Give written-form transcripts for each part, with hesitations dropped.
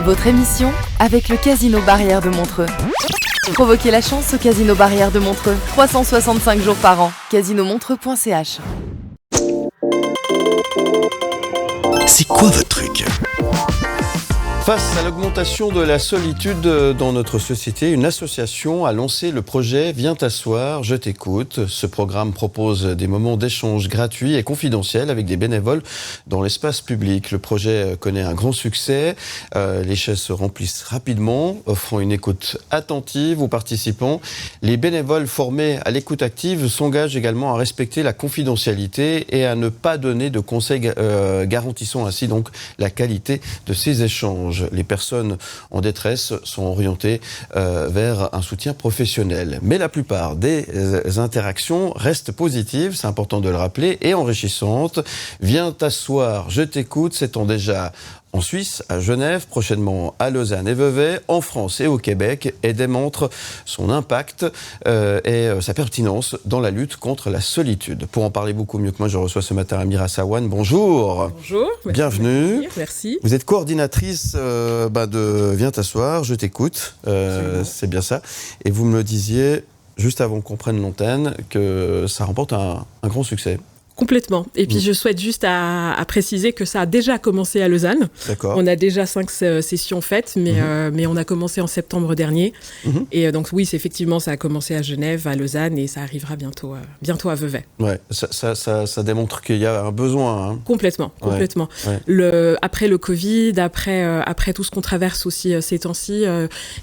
Votre émission avec le Casino Barrière de Montreux. Provoquez la chance au Casino Barrière de Montreux. 365 jours par an. casinomontreux.ch. C'est quoi votre truc ? Face à l'augmentation de la solitude dans notre société, une association a lancé le projet Viens t'asseoir, je t'écoute. Ce programme propose des moments d'échange gratuits et confidentiels avec des bénévoles dans l'espace public. Le projet connaît un grand succès. Les chaises se remplissent rapidement, offrant une écoute attentive aux participants. Les bénévoles formés à l'écoute active s'engagent également à respecter la confidentialité et à ne pas donner de conseils, garantissant ainsi donc la qualité de ces échanges. Les personnes en détresse sont orientées vers un soutien professionnel. Mais la plupart des interactions restent positives, c'est important de le rappeler, et enrichissantes. Viens t'asseoir, je t'écoute, s'étend déjà en Suisse, à Genève, prochainement à Lausanne et Vevey, en France et au Québec, et démontre son impact et sa pertinence dans la lutte contre la solitude. Pour en parler beaucoup mieux que moi, je reçois ce matin Amira Sawan. Bonjour. Bonjour. Bienvenue. Merci. Vous êtes coordinatrice de Viens t'asseoir, je t'écoute. C'est bien ça. Et vous me le disiez, juste avant qu'on prenne l'antenne, que ça remporte un grand succès. Complètement. Et puis je souhaite juste à préciser que ça a déjà commencé à Lausanne. D'accord. On a déjà 5 sessions faites, mais on a commencé en septembre dernier. Et donc oui, effectivement, ça a commencé à Genève, à Lausanne, et ça arrivera bientôt à Vevey. Ouais, ça démontre qu'il y a un besoin. Hein. Complètement. Ouais. Après le Covid, après tout ce qu'on traverse aussi ces temps-ci,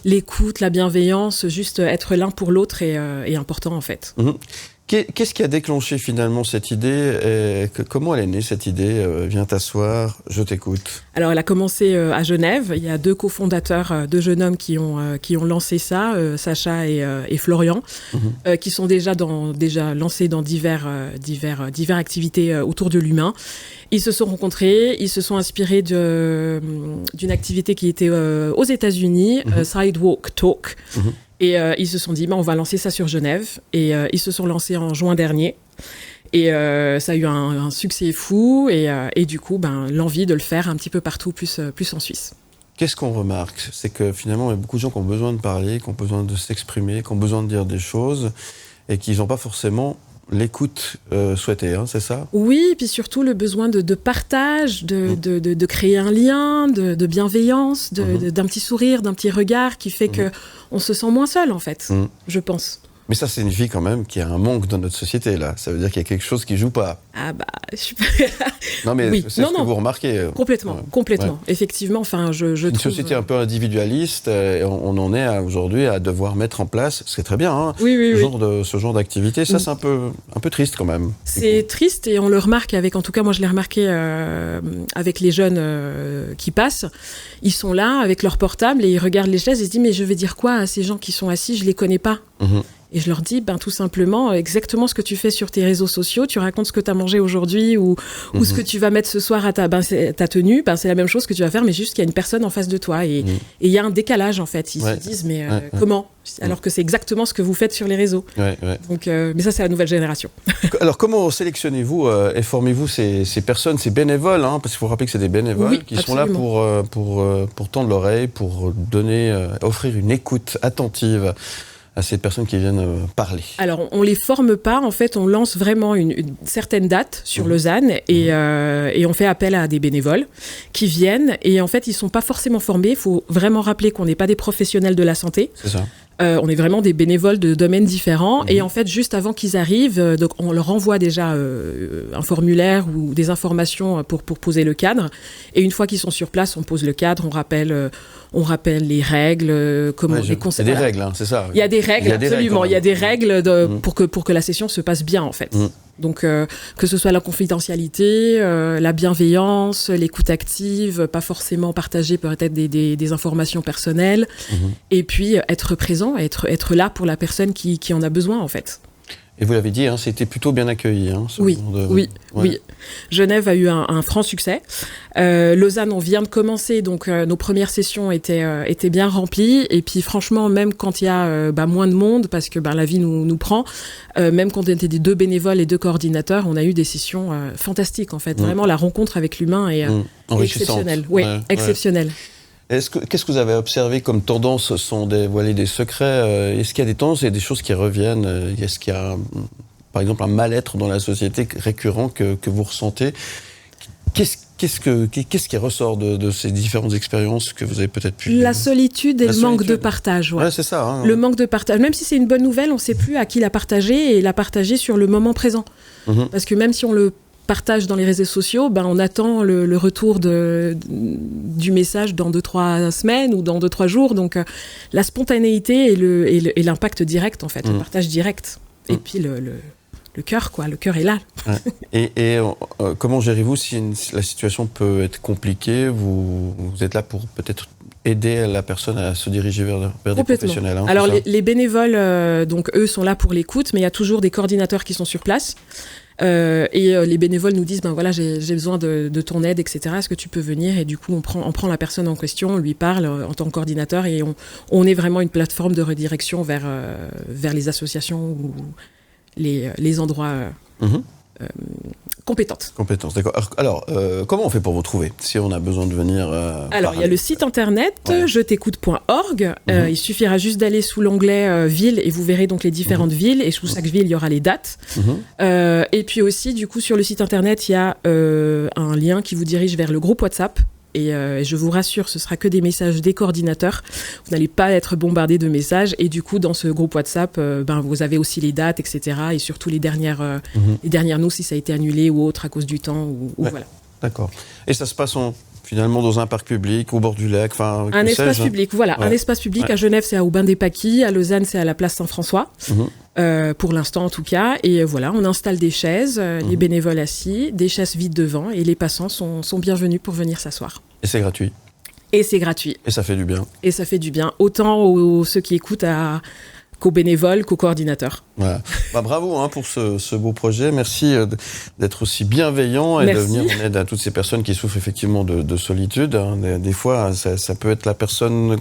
l'écoute, la bienveillance, juste être l'un pour l'autre est important en fait. Qu'est-ce qui a déclenché finalement cette idée et comment elle est née cette idée Viens t'asseoir, je t'écoute. Alors elle a commencé à Genève. Il y a 2 cofondateurs, 2 jeunes hommes qui ont lancé ça, Sacha et Florian, qui sont déjà lancés dans diverses activités autour de l'humain. Ils se sont rencontrés, ils se sont inspirés d'une activité qui était aux États-Unis, Sidewalk Talk. Et ils se sont dit, on va lancer ça sur Genève. Et ils se sont lancés en juin dernier. Et ça a eu un succès fou. Et du coup, l'envie de le faire un petit peu partout, plus en Suisse. Qu'est-ce qu'on remarque ? C'est que finalement, il y a beaucoup de gens qui ont besoin de parler, qui ont besoin de s'exprimer, qui ont besoin de dire des choses, et qui n'ont pas forcément l'écoute souhaitée, c'est ça ? Oui, et puis surtout le besoin de partage, de créer un lien, de bienveillance, d'un petit sourire, d'un petit regard qui fait qu'on se sent moins seul, en fait, je pense. Mais ça signifie quand même qu'il y a un manque dans notre société, là. Ça veut dire qu'il y a quelque chose qui joue pas. Je suis Non, mais oui. C'est ce que vous remarquez. Complètement. Ouais. Effectivement, je une trouve... société un peu individualiste, on en est aujourd'hui à devoir mettre en place, ce qui est très bien, hein, ce genre d'activité. Ça, c'est un peu triste quand même. C'est triste et on le remarque en tout cas, moi je l'ai remarqué avec les jeunes qui passent. Ils sont là avec leur portable et ils regardent les chaises et se disent, mais je vais dire quoi à ces gens qui sont assis, je les connais pas. Et je leur dis, tout simplement, exactement ce que tu fais sur tes réseaux sociaux, tu racontes ce que tu as mangé aujourd'hui ou ce que tu vas mettre ce soir à ta tenue, c'est la même chose que tu vas faire, mais juste qu'il y a une personne en face de toi. Et il y a un décalage, en fait. Ils se disent, mais comment ? Alors que c'est exactement ce que vous faites sur les réseaux. Donc, mais ça, c'est la nouvelle génération. Alors, comment sélectionnez-vous et formez-vous ces personnes, ces bénévoles, parce qu'il faut rappeler que c'est des bénévoles qui absolument. sont là pour tendre l'oreille, pour offrir une écoute attentive à ces personnes qui viennent parler. Alors, on les forme pas. En fait, on lance vraiment une certaine date sur Lausanne et on fait appel à des bénévoles qui viennent. Et en fait, ils sont pas forcément formés. Il faut vraiment rappeler qu'on n'est pas des professionnels de la santé. C'est ça. On est vraiment des bénévoles de domaines différents. Et en fait, juste avant qu'ils arrivent, donc on leur envoie déjà un formulaire ou des informations pour poser le cadre. Et une fois qu'ils sont sur place, on pose le cadre, on rappelle les règles, comment les conseils. Il y a des règles, c'est ça. Il y a des règles, absolument. Il y a des règles pour que la session se passe bien, en fait. Donc, que ce soit la confidentialité, la bienveillance, l'écoute active, pas forcément partager peut-être des informations personnelles, et puis être présent, être là pour la personne qui en a besoin, en fait. Et vous l'avez dit, c'était plutôt bien accueilli. Oui. Genève a eu un franc succès. Lausanne, on vient de commencer, donc nos premières sessions étaient bien remplies. Et puis franchement, même quand il y a moins de monde, parce que la vie nous prend, même quand on était des 2 bénévoles et 2 coordinateurs, on a eu des sessions fantastiques en fait. Vraiment, la rencontre avec l'humain est exceptionnelle. Oui, exceptionnelle. Qu'est-ce que vous avez observé comme tendance sans dévoiler des secrets? Est-ce qu'il y a des tendances, il y a des choses qui reviennent? Est-ce qu'il y a, par exemple, un mal-être dans la société récurrent que vous ressentez? Qu'est-ce qui ressort de ces différentes expériences que vous avez peut-être pu vivre? La solitude et le manque de partage. Ouais. Ouais, c'est ça. Hein. Le manque de partage. Même si c'est une bonne nouvelle, on ne sait plus à qui la partager et la partager sur le moment présent. Parce que même si on le partage dans les réseaux sociaux, on attend le retour du message dans 2-3 semaines ou dans 2-3 jours. Donc la spontanéité et l'impact direct, en fait, le partage direct. Et puis le cœur, quoi. Le cœur est là. Ouais. Et comment gérez-vous si la situation peut être compliquée? Vous êtes là pour peut-être aider la personne à se diriger vers des professionnels. Hein, alors les bénévoles, donc eux sont là pour l'écoute, mais il y a toujours des coordinateurs qui sont sur place. Et les bénévoles nous disent voilà, j'ai besoin de ton aide, etc. Est-ce que tu peux venir? Et du coup on prend la personne en question, on lui parle en tant que coordinateur et on est vraiment une plateforme de redirection vers les associations ou les endroits compétentes. Compétences, d'accord. Alors, comment on fait pour vous trouver si on a besoin de venir Alors, il y a le site internet jetécoute.org. Il suffira juste d'aller sous l'onglet ville et vous verrez donc les différentes villes. Et sous chaque ville, il y aura les dates. Et puis aussi, du coup, sur le site internet, il y a un lien qui vous dirige vers le groupe WhatsApp. Et je vous rassure, ce sera que des messages des coordinateurs. Vous n'allez pas être bombardé de messages. Et du coup, dans ce groupe WhatsApp, vous avez aussi les dates, etc. Et surtout les dernières news, si ça a été annulé ou autre à cause du temps. Voilà. D'accord. Et ça se passe finalement dans un parc public, au bord du lac, un espace public, voilà. Ouais. Un espace public. À Genève, c'est à Aubin-des-Paquis. À Lausanne, c'est à la place Saint-François. Pour l'instant en tout cas, et voilà, on installe des chaises, les bénévoles assis, des chaises vides devant, et les passants sont bienvenus pour venir s'asseoir. Et c'est gratuit. Et c'est gratuit. Et ça fait du bien. Et ça fait du bien, autant ceux qui écoutent qu'aux bénévoles, qu'aux coordinateurs. Voilà. Bravo pour ce beau projet. Merci d'être aussi bienveillant et de venir en aide à toutes ces personnes qui souffrent effectivement de solitude. Des fois, ça peut être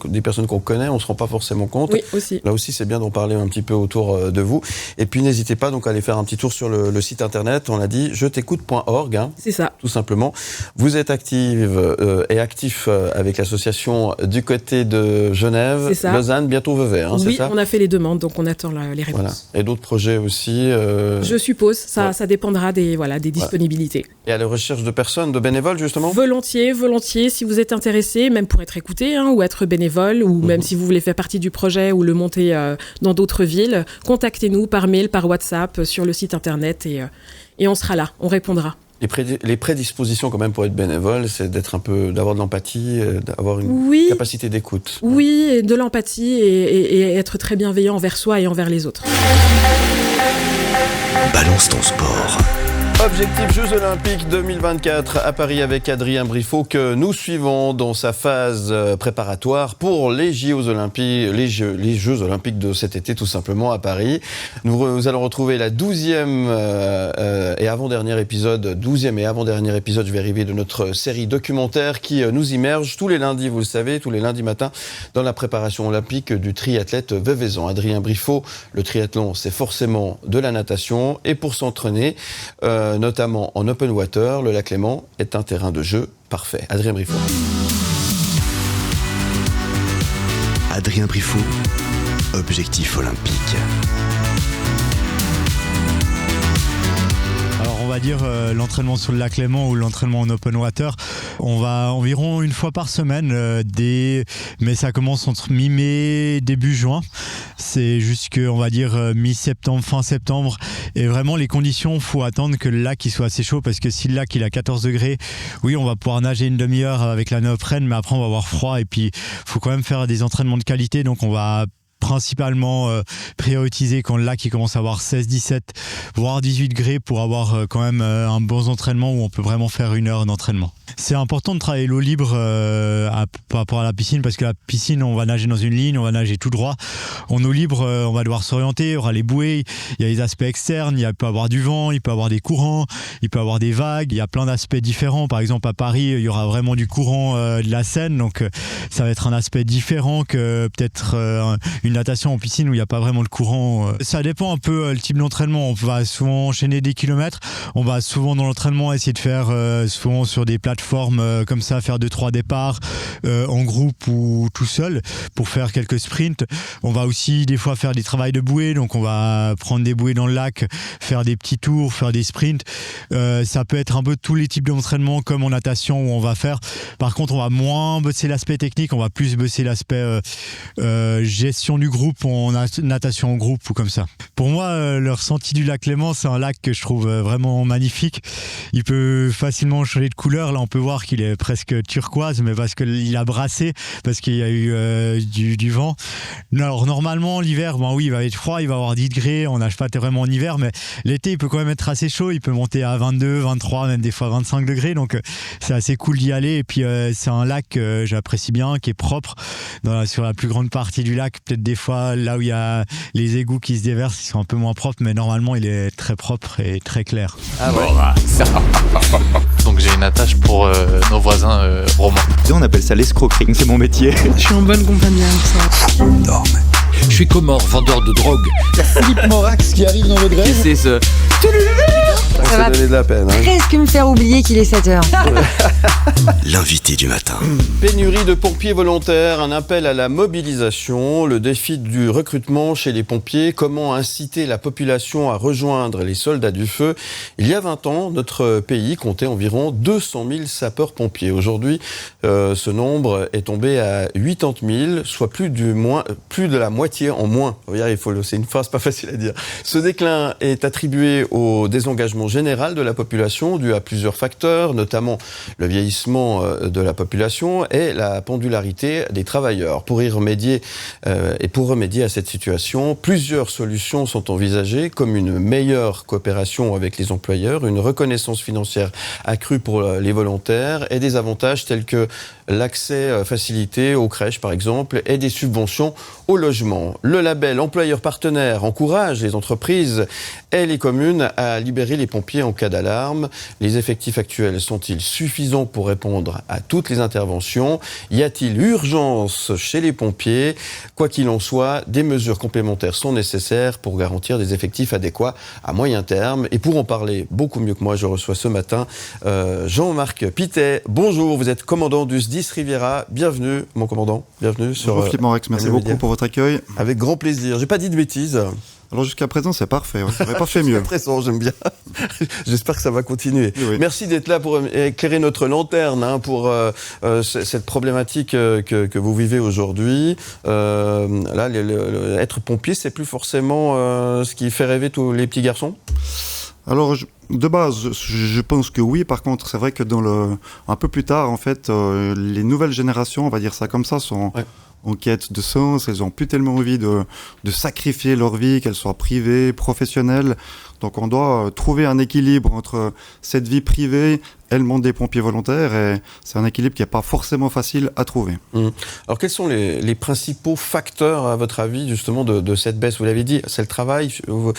des personnes qu'on connaît, on ne se rend pas forcément compte. Oui, aussi. Là aussi, c'est bien d'en parler un petit peu autour de vous. Et puis, n'hésitez pas donc à aller faire un petit tour sur le site internet. On l'a dit, jetécoute.org. C'est ça. Tout simplement. Vous êtes active et actif avec l'association du côté de Genève, Lausanne, bientôt Vevey. Oui, c'est ça? On a fait les demandes, donc on attend les réponses. Voilà. Et d'autres projets aussi Je suppose, ça dépendra des disponibilités. Et à la recherche de personnes, de bénévoles justement? Volontiers, si vous êtes intéressé, même pour être écouté ou être bénévole, ou même si vous voulez faire partie du projet ou le monter dans d'autres villes, contactez-nous par mail, par WhatsApp, sur le site internet et on sera là, on répondra. Les prédispositions quand même pour être bénévole, c'est d'avoir de l'empathie, d'avoir une capacité d'écoute. Oui, et de l'empathie et être très bienveillant envers soi et envers les autres. Balance ton sport. Objectif Jeux Olympiques 2024 à Paris avec Adrien Briffaut que nous suivons dans sa phase préparatoire pour les JO Olympiques, les Jeux Olympiques de cet été tout simplement à Paris. Nous allons retrouver la 12e et avant-dernier épisode, je vais arriver de notre série documentaire qui nous immerge tous les lundis, vous le savez, tous les lundis matins dans la préparation olympique du triathlète veveysan. Adrien Briffaut, le triathlon c'est forcément de la natation et pour s'entraîner, notamment en open water, le lac Léman est un terrain de jeu parfait. Adrien Briffaut. Adrien Briffaut, objectif olympique. On va dire l'entraînement sur le lac Léman ou l'entraînement en open water, on va environ une fois par semaine, mais ça commence entre mi-mai, début juin. C'est jusqu'on va dire mi-septembre, fin septembre. Et vraiment les conditions, faut attendre que le lac il soit assez chaud parce que si le lac il a 14 degrés, oui on va pouvoir nager une demi-heure avec la néoprène, mais après on va avoir froid et puis faut quand même faire des entraînements de qualité, donc on va principalement prioriser quand le lac il commence à avoir 16, 17, voire 18 degrés pour avoir quand même un bon entraînement où on peut vraiment faire une heure d'entraînement. C'est important de travailler l'eau libre par rapport à la piscine parce que la piscine on va nager dans une ligne, on va nager tout droit. En eau libre on va devoir s'orienter, il y aura les bouées, il y a les aspects externes, il peut y avoir du vent, il peut y avoir des courants, il peut y avoir des vagues, il y a plein d'aspects différents. Par exemple à Paris il y aura vraiment du courant de la Seine, donc ça va être un aspect différent que peut-être une natation en piscine où il n'y a pas vraiment de courant. Ça dépend un peu le type d'entraînement. On va souvent enchaîner des kilomètres. On va souvent dans l'entraînement essayer de faire souvent sur des plateformes comme ça, faire 2-3 départs en groupe ou tout seul pour faire quelques sprints. On va aussi des fois faire des travails de bouée, donc on va prendre des bouées dans le lac, faire des petits tours, faire des sprints. Ça peut être un peu tous les types d'entraînement comme en natation où on va faire. Par contre, on va moins bosser l'aspect technique, on va plus bosser l'aspect gestion du groupe en natation en groupe ou comme ça. Pour moi, le ressenti du lac Léman, c'est un lac que je trouve vraiment magnifique. Il peut facilement changer de couleur. Là, on peut voir qu'il est presque turquoise, mais parce qu'il a brassé, parce qu'il y a eu du vent. Alors, normalement, l'hiver, oui, il va être froid, il va avoir 10 degrés. On nage pas vraiment en hiver, mais l'été, il peut quand même être assez chaud. Il peut monter à 22, 23, même des fois 25 degrés. Donc, c'est assez cool d'y aller. Et puis, c'est un lac que j'apprécie bien, qui est propre sur la plus grande partie du lac. Peut-être des fois, là où il y a les égouts qui se déversent, ils sont un peu moins propres, mais normalement, il est très propre et très clair. Ah ouais. Donc j'ai une attache pour nos voisins romains. On appelle ça l'escroquerie, c'est mon métier. Je suis en bonne compagnie avec ça. Je suis Comore, vendeur de drogue. Philippe Morax qui arrive dans votre grève. C'est ce... Ça va donner de la peine. Presque me faire oublier qu'il est 7h. L'invité du matin. Pénurie de pompiers volontaires, un appel à la mobilisation, le défi du recrutement chez les pompiers, comment inciter la population à rejoindre les soldats du feu. Il y a 20 ans, notre pays comptait environ 200 000 sapeurs-pompiers. Aujourd'hui, ce nombre est tombé à 80 000, soit plus de la moitié en moins. C'est une phrase pas facile à dire. Ce déclin est attribué au désengagement général de la population, dû à plusieurs facteurs, notamment le vieillissement de la population et la pendularité des travailleurs. Pour y remédier à cette situation, plusieurs solutions sont envisagées, comme une meilleure coopération avec les employeurs, une reconnaissance financière accrue pour les volontaires et des avantages tels que l'accès facilité aux crèches, par exemple, et des subventions au logement. Le label employeur partenaire encourage les entreprises et les communes à libérer les pompiers en cas d'alarme. Les effectifs actuels sont-ils suffisants pour répondre à toutes les interventions ? Y a-t-il urgence chez les pompiers ? Quoi qu'il en soit, des mesures complémentaires sont nécessaires pour garantir des effectifs adéquats à moyen terme. Et pour en parler beaucoup mieux que moi, je reçois ce matin Jean-Marc Pittet. Bonjour, vous êtes commandant du SDIS Riviera. Bienvenue, mon commandant. Bienvenue sur... Bonjour Philippe Morax, merci beaucoup pour votre accueil. Avec grand plaisir. J'ai pas dit de bêtises. Alors jusqu'à présent, c'est parfait. On n'aurait pas fait mieux. Jusqu'à présent, j'aime bien. J'espère que ça va continuer. Oui. Merci d'être là pour éclairer notre lanterne pour cette problématique que vous vivez aujourd'hui. Là, être pompier, c'est plus forcément ce qui fait rêver tous les petits garçons ? Alors, de base, je pense que oui. Par contre, c'est vrai que un peu plus tard, en fait, les nouvelles générations, on va dire ça comme ça, sont en quête de sens. Elles n'ont plus tellement envie de sacrifier leur vie, qu'elles soient privées, professionnelles. Donc, on doit trouver un équilibre entre cette vie privée et le monde des pompiers volontaires. Et c'est un équilibre qui n'est pas forcément facile à trouver. Alors, quels sont les principaux facteurs, à votre avis, justement, de cette baisse ? Vous l'avez dit, c'est le travail où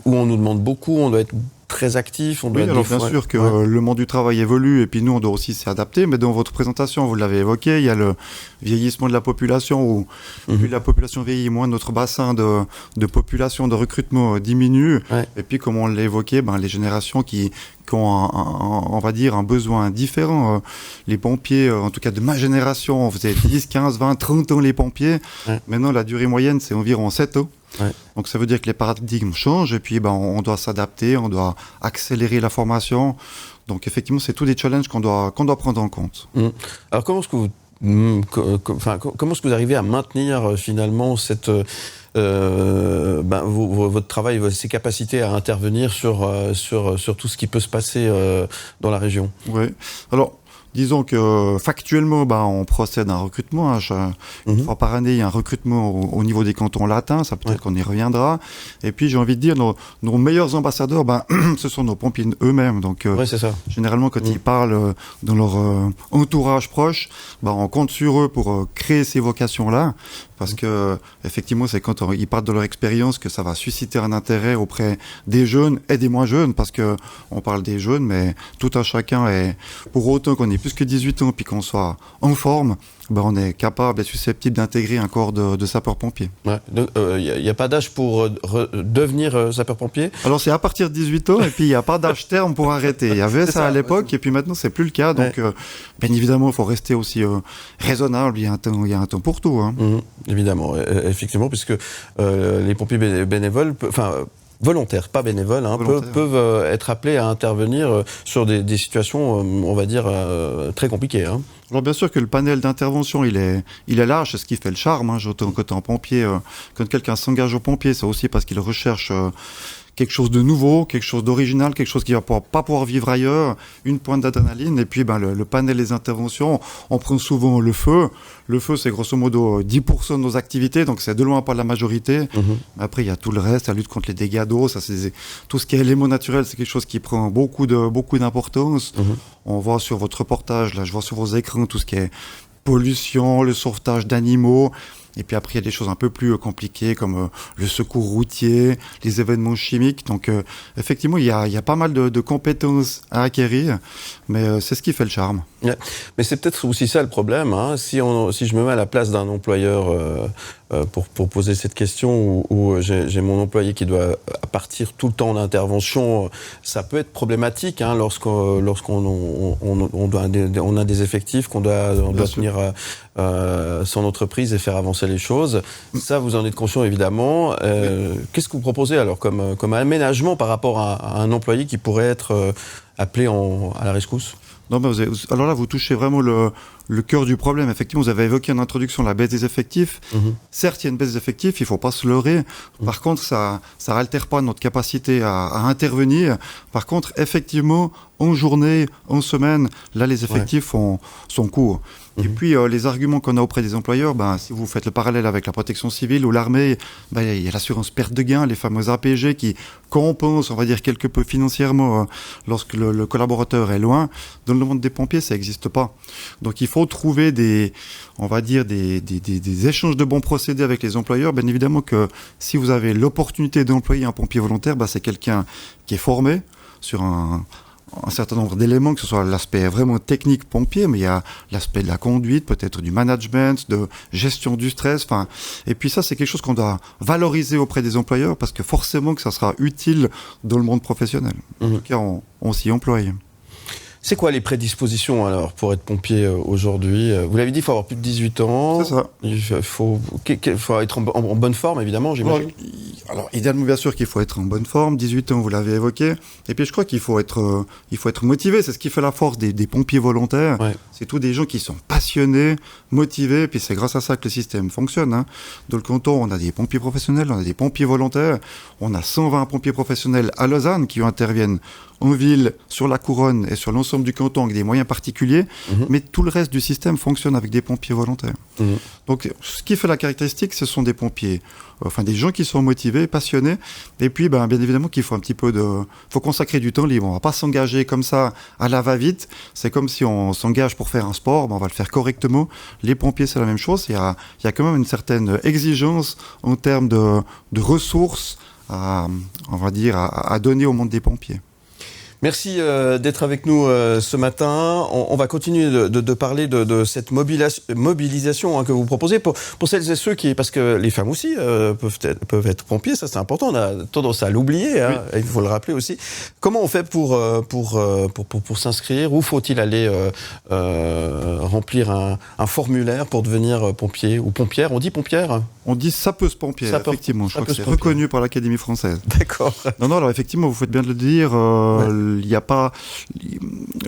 on nous demande beaucoup, on doit être très actif. Bien sûr que le monde du travail évolue et puis nous, on doit aussi s'y adapter. Mais dans votre présentation, vous l'avez évoqué, il y a le vieillissement de la population où plus la population vieillit, moins notre bassin de population, de recrutement diminue. Ouais. Et puis, comme on l'a évoqué, les générations qui ont on va dire un besoin différent. Les pompiers, en tout cas de ma génération, on faisait 10, 15, 20, 30 ans les pompiers. Ouais. Maintenant, la durée moyenne, c'est environ 7 ans. Ouais. Donc ça veut dire que les paradigmes changent et puis on doit s'adapter, on doit accélérer la formation. Donc effectivement, c'est tous des challenges qu'on doit prendre en compte. Alors comment est-ce que vous arrivez à maintenir finalement cette... votre travail, ses capacités à intervenir sur tout ce qui peut se passer dans la région ? Oui. Alors, disons que factuellement, on procède à un recrutement. Une fois par année, il y a un recrutement au niveau des cantons latins. Ça peut-être qu'on y reviendra. Et puis, j'ai envie de dire, nos meilleurs ambassadeurs, ce sont nos pompiers eux-mêmes. Donc, c'est ça. Généralement, quand ils parlent dans leur entourage proche, on compte sur eux pour créer ces vocations-là. Parce que, effectivement, c'est quand ils parlent de leur expérience que ça va susciter un intérêt auprès des jeunes et des moins jeunes. Parce que on parle des jeunes, mais tout un chacun est, pour autant qu'on ait plus que 18 ans puis qu'on soit en forme, on est capable et susceptible d'intégrer un corps de sapeurs-pompiers. Ouais. Donc, il n'y a pas d'âge pour devenir sapeur-pompier ? Alors, c'est à partir de 18 ans, et puis il n'y a pas d'âge terme pour arrêter. Il y avait ça à l'époque, et puis maintenant, c'est plus le cas. Donc, bien évidemment, il faut rester aussi raisonnable. Il y a un temps pour tout. Hein. Évidemment, effectivement, puisque les pompiers bénévoles, volontaires, pas bénévoles, peuvent être appelés à intervenir sur des situations, on va dire, très compliquées. Hein. Alors bien sûr que le panel d'intervention, il est large, c'est ce qui fait le charme. Hein. Quand un pompier, quand quelqu'un s'engage au pompier, c'est aussi parce qu'il recherche quelque chose de nouveau, quelque chose d'original, quelque chose qu'il va pas pouvoir vivre ailleurs, une pointe d'adrénaline. Et puis le panel des interventions, on prend souvent le feu. Le feu, c'est grosso modo 10% de nos activités, donc c'est de loin pas la majorité. Après, il y a tout le reste, la lutte contre les dégâts d'eau, tout ce qui est éléments naturels, c'est quelque chose qui prend beaucoup d'importance. On voit sur votre reportage, là, je vois sur vos écrans tout ce qui est pollution, le sauvetage d'animaux. Et puis après, il y a des choses un peu plus compliquées comme le secours routier, les événements chimiques. Donc effectivement, il y a pas mal de compétences à acquérir, mais c'est ce qui fait le charme. Ouais. Mais c'est peut-être aussi ça le problème. Hein. Si je me mets à la place d'un employeur pour poser cette question, où j'ai mon employé qui doit partir tout le temps en intervention, ça peut être problématique hein, lorsqu'on a des effectifs, qu'on doit tenir son entreprise et faire avancer les choses. Ça, vous en êtes conscient évidemment. Qu'est-ce que vous proposez alors comme aménagement par rapport à un employé qui pourrait être appelé à la rescousse ? Non, alors là, vous touchez vraiment le cœur du problème. Effectivement, vous avez évoqué en introduction la baisse des effectifs. Certes, il y a une baisse des effectifs, il ne faut pas se leurrer. Par contre, ça n'altère pas notre capacité à intervenir. Par contre, effectivement, en journée, en semaine, là, les effectifs sont courts. Et puis, les arguments qu'on a auprès des employeurs, si vous faites le parallèle avec la protection civile ou l'armée, il y a l'assurance perte de gain, les fameux APG qui compensent, on va dire, quelque peu financièrement lorsque le collaborateur est loin. Dans le monde des pompiers, ça n'existe pas. Donc, il faut trouver des échanges de bons procédés avec les employeurs. Bien évidemment que si vous avez l'opportunité d'employer un pompier volontaire, c'est quelqu'un qui est formé sur un certain nombre d'éléments, que ce soit l'aspect vraiment technique pompier, mais il y a l'aspect de la conduite, peut-être du management, de gestion du stress. Et puis ça, c'est quelque chose qu'on doit valoriser auprès des employeurs parce que forcément que ça sera utile dans le monde professionnel. En tout cas, on s'y emploie. C'est quoi les prédispositions alors pour être pompier aujourd'hui ? Vous l'avez dit, il faut avoir plus de 18 ans. C'est ça. Il faut être en bonne forme, évidemment, j'imagine. Alors, idéalement, bien sûr qu'il faut être en bonne forme. 18 ans, vous l'avez évoqué. Et puis, je crois qu'il faut être motivé. C'est ce qui fait la force des pompiers volontaires. Ouais. C'est tous des gens qui sont passionnés, motivés. Et puis, c'est grâce à ça que le système fonctionne. Hein. Dans le canton, on a des pompiers professionnels, on a des pompiers volontaires. On a 120 pompiers professionnels à Lausanne qui interviennent en ville, sur la couronne et sur l'ensemble du canton avec des moyens particuliers, mais tout le reste du système fonctionne avec des pompiers volontaires. Donc, ce qui fait la caractéristique, ce sont des pompiers, des gens qui sont motivés, passionnés, et puis, bien évidemment qu'il faut faut consacrer du temps libre. On ne va pas s'engager comme ça à la va-vite. C'est comme si on s'engage pour faire un sport, on va le faire correctement. Les pompiers, c'est la même chose. Il y a quand même une certaine exigence en termes de ressources à donner au monde des pompiers. Merci d'être avec nous ce matin. On va continuer de parler de cette mobilisation que vous proposez pour celles et ceux parce que les femmes aussi peuvent être pompiers, ça c'est important, on a tendance à l'oublier, hein, oui. Il faut le rappeler aussi. Comment on fait pour s'inscrire? Où faut-il aller remplir un formulaire pour devenir pompier ou pompière? On dit pompière? On dit sapeuse-pompier, effectivement. Je crois que c'est reconnu par l'Académie française. D'accord. Non, alors effectivement, vous faites bien de le dire. Il n'y a pas...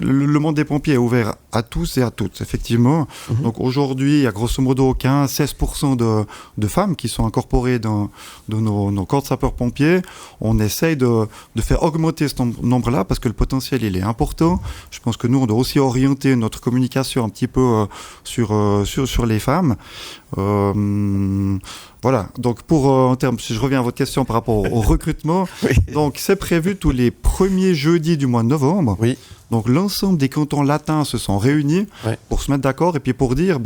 Le monde des pompiers est ouvert à tous et à toutes, effectivement. Donc aujourd'hui, il y a grosso modo 15-16% de femmes qui sont incorporées dans nos corps de sapeurs-pompiers. On essaye de faire augmenter ce nombre-là parce que le potentiel, il est important. Je pense que nous, on doit aussi orienter notre communication un petit peu sur les femmes. Voilà, donc si je reviens à votre question par rapport au recrutement, oui. Donc c'est prévu tous les premiers jeudis du mois de novembre. Oui. Donc l'ensemble des cantons latins se sont réunis pour se mettre d'accord et puis pour dire,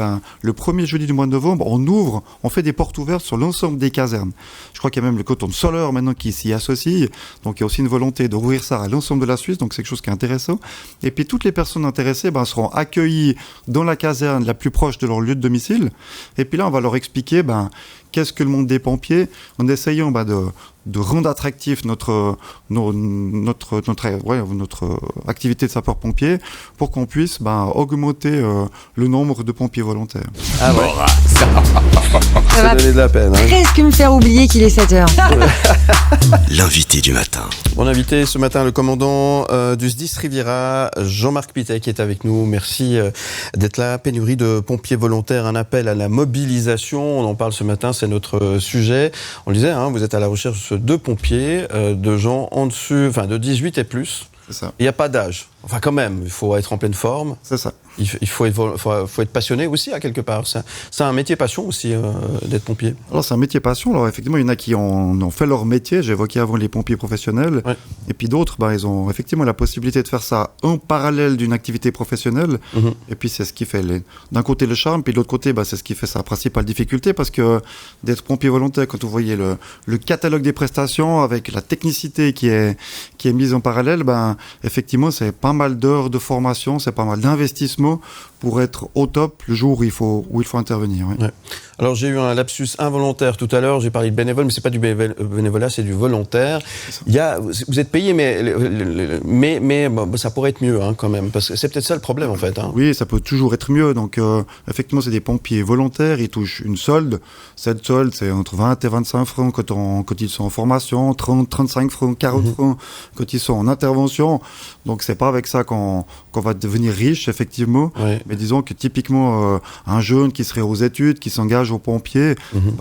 le premier jeudi du mois de novembre, on fait des portes ouvertes sur l'ensemble des casernes. Je crois qu'il y a même le canton de Soleure maintenant qui s'y associe. Donc il y a aussi une volonté de rouvrir ça à l'ensemble de la Suisse. Donc c'est quelque chose qui est intéressant. Et puis toutes les personnes intéressées seront accueillies dans la caserne la plus proche de leur lieu de domicile. Et puis là, on va leur expliquer qu'est-ce que le monde des pompiers, en essayant de rendre attractif notre activité de sapeur-pompier pour qu'on puisse augmenter le nombre de pompiers volontaires. Ah ouais. Ça va donner de la peine. Presque me faire oublier qu'il est 7h. L'invité du matin. Mon invité ce matin, le commandant du SDIS Riviera, Jean-Marc Pittet, qui est avec nous. Merci d'être là. Pénurie de pompiers volontaires, un appel à la mobilisation. On en parle ce matin, c'est notre sujet. On le disait, vous êtes à la recherche de pompiers, de gens en dessus, de 18 et plus. C'est ça. Il n'y a pas d'âge. Enfin, quand même, il faut être en pleine forme. C'est ça. Il faut être passionné aussi, à quelque part. C'est un métier passion aussi, d'être pompier. Alors, c'est un métier passion. Alors, effectivement, il y en a qui ont fait leur métier. J'évoquais avant les pompiers professionnels. Ouais. Et puis d'autres, ils ont effectivement la possibilité de faire ça en parallèle d'une activité professionnelle. Mm-hmm. Et puis, c'est ce qui fait, d'un côté, le charme. Puis de l'autre côté, c'est ce qui fait sa principale difficulté. Parce que d'être pompier volontaire, quand vous voyez le catalogue des prestations avec la technicité qui est mise en parallèle, effectivement, c'est pas mal d'heures de formation, c'est pas mal d'investissement pour être au top le jour où il faut intervenir. Oui. Ouais. Alors j'ai eu un lapsus involontaire tout à l'heure, j'ai parlé de bénévole, mais c'est pas du bénévolat, c'est du volontaire. Vous êtes payé, mais ça pourrait être mieux quand même, parce que c'est peut-être ça le problème en fait. Oui, ça peut toujours être mieux. Donc effectivement, c'est des pompiers volontaires, ils touchent une solde. Cette solde, c'est entre 20 et 25 francs quand ils sont en formation, 30, 35 francs, 40 francs quand ils sont en intervention. Donc c'est pas avec ça qu'on va devenir riche, effectivement. Ouais. Mais disons que typiquement, un jeune qui serait aux études, qui s'engage aux pompiers,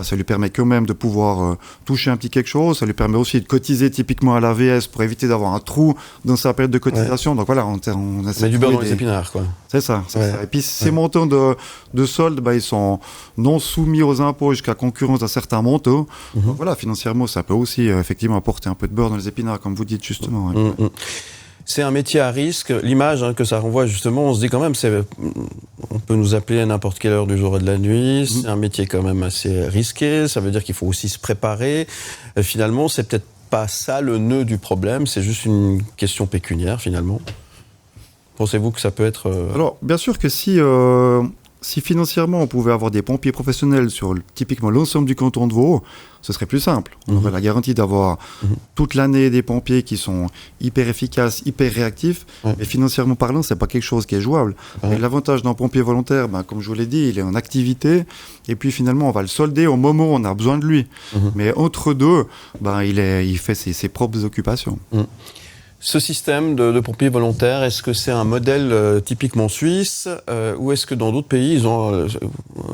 ça lui permet quand même de pouvoir toucher un petit quelque chose. Ça lui permet aussi de cotiser typiquement à l'AVS pour éviter d'avoir un trou dans sa période de cotisation. Ouais. Donc voilà, on met du beurre dans les épinards, quoi. C'est ça. Et puis ces montants de solde, ils sont non soumis aux impôts jusqu'à concurrence d'un certain montant. Donc voilà, financièrement, ça peut aussi effectivement apporter un peu de beurre dans les épinards, comme vous dites justement. Ouais. C'est un métier à risque. L'image que ça renvoie, justement, on se dit quand même, on peut nous appeler à n'importe quelle heure du jour et de la nuit. C'est un métier quand même assez risqué. Ça veut dire qu'il faut aussi se préparer. Finalement, c'est peut-être pas ça le nœud du problème. C'est juste une question pécuniaire, finalement. Pensez-vous que ça peut être... Alors, bien sûr que si financièrement on pouvait avoir des pompiers professionnels sur typiquement l'ensemble du canton de Vaud, ce serait plus simple. On aurait la garantie d'avoir toute l'année des pompiers qui sont hyper efficaces, hyper réactifs, mais financièrement parlant, c'est pas quelque chose qui est jouable. L'avantage d'un pompier volontaire, comme je vous l'ai dit, il est en activité, et puis finalement on va le solder au moment où on a besoin de lui. Mais entre deux, il fait ses propres occupations. Ce système de pompiers volontaires, est-ce que c'est un modèle typiquement suisse ou est-ce que dans d'autres pays, ils ont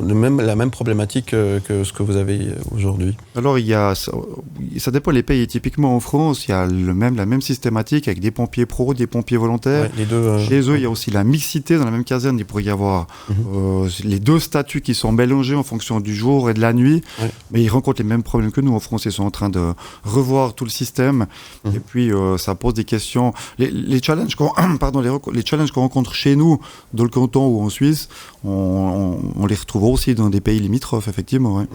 la même problématique que ce que vous avez aujourd'hui ? Alors, ça dépend des pays. Typiquement en France, il y a la même systématique avec des pompiers pros, des pompiers volontaires. Ouais, les deux, Chez eux, il y a aussi la mixité. Dans la même caserne, il pourrait y avoir les deux statuts qui sont mélangés en fonction du jour et de la nuit. Ouais. Mais ils rencontrent les mêmes problèmes que nous. En France, ils sont en train de revoir tout le système. Et puis, ça pose des questions. Les challenges qu'on rencontre chez nous, dans le canton ou en Suisse, on les retrouve aussi dans des pays limitrophes, effectivement. Ouais.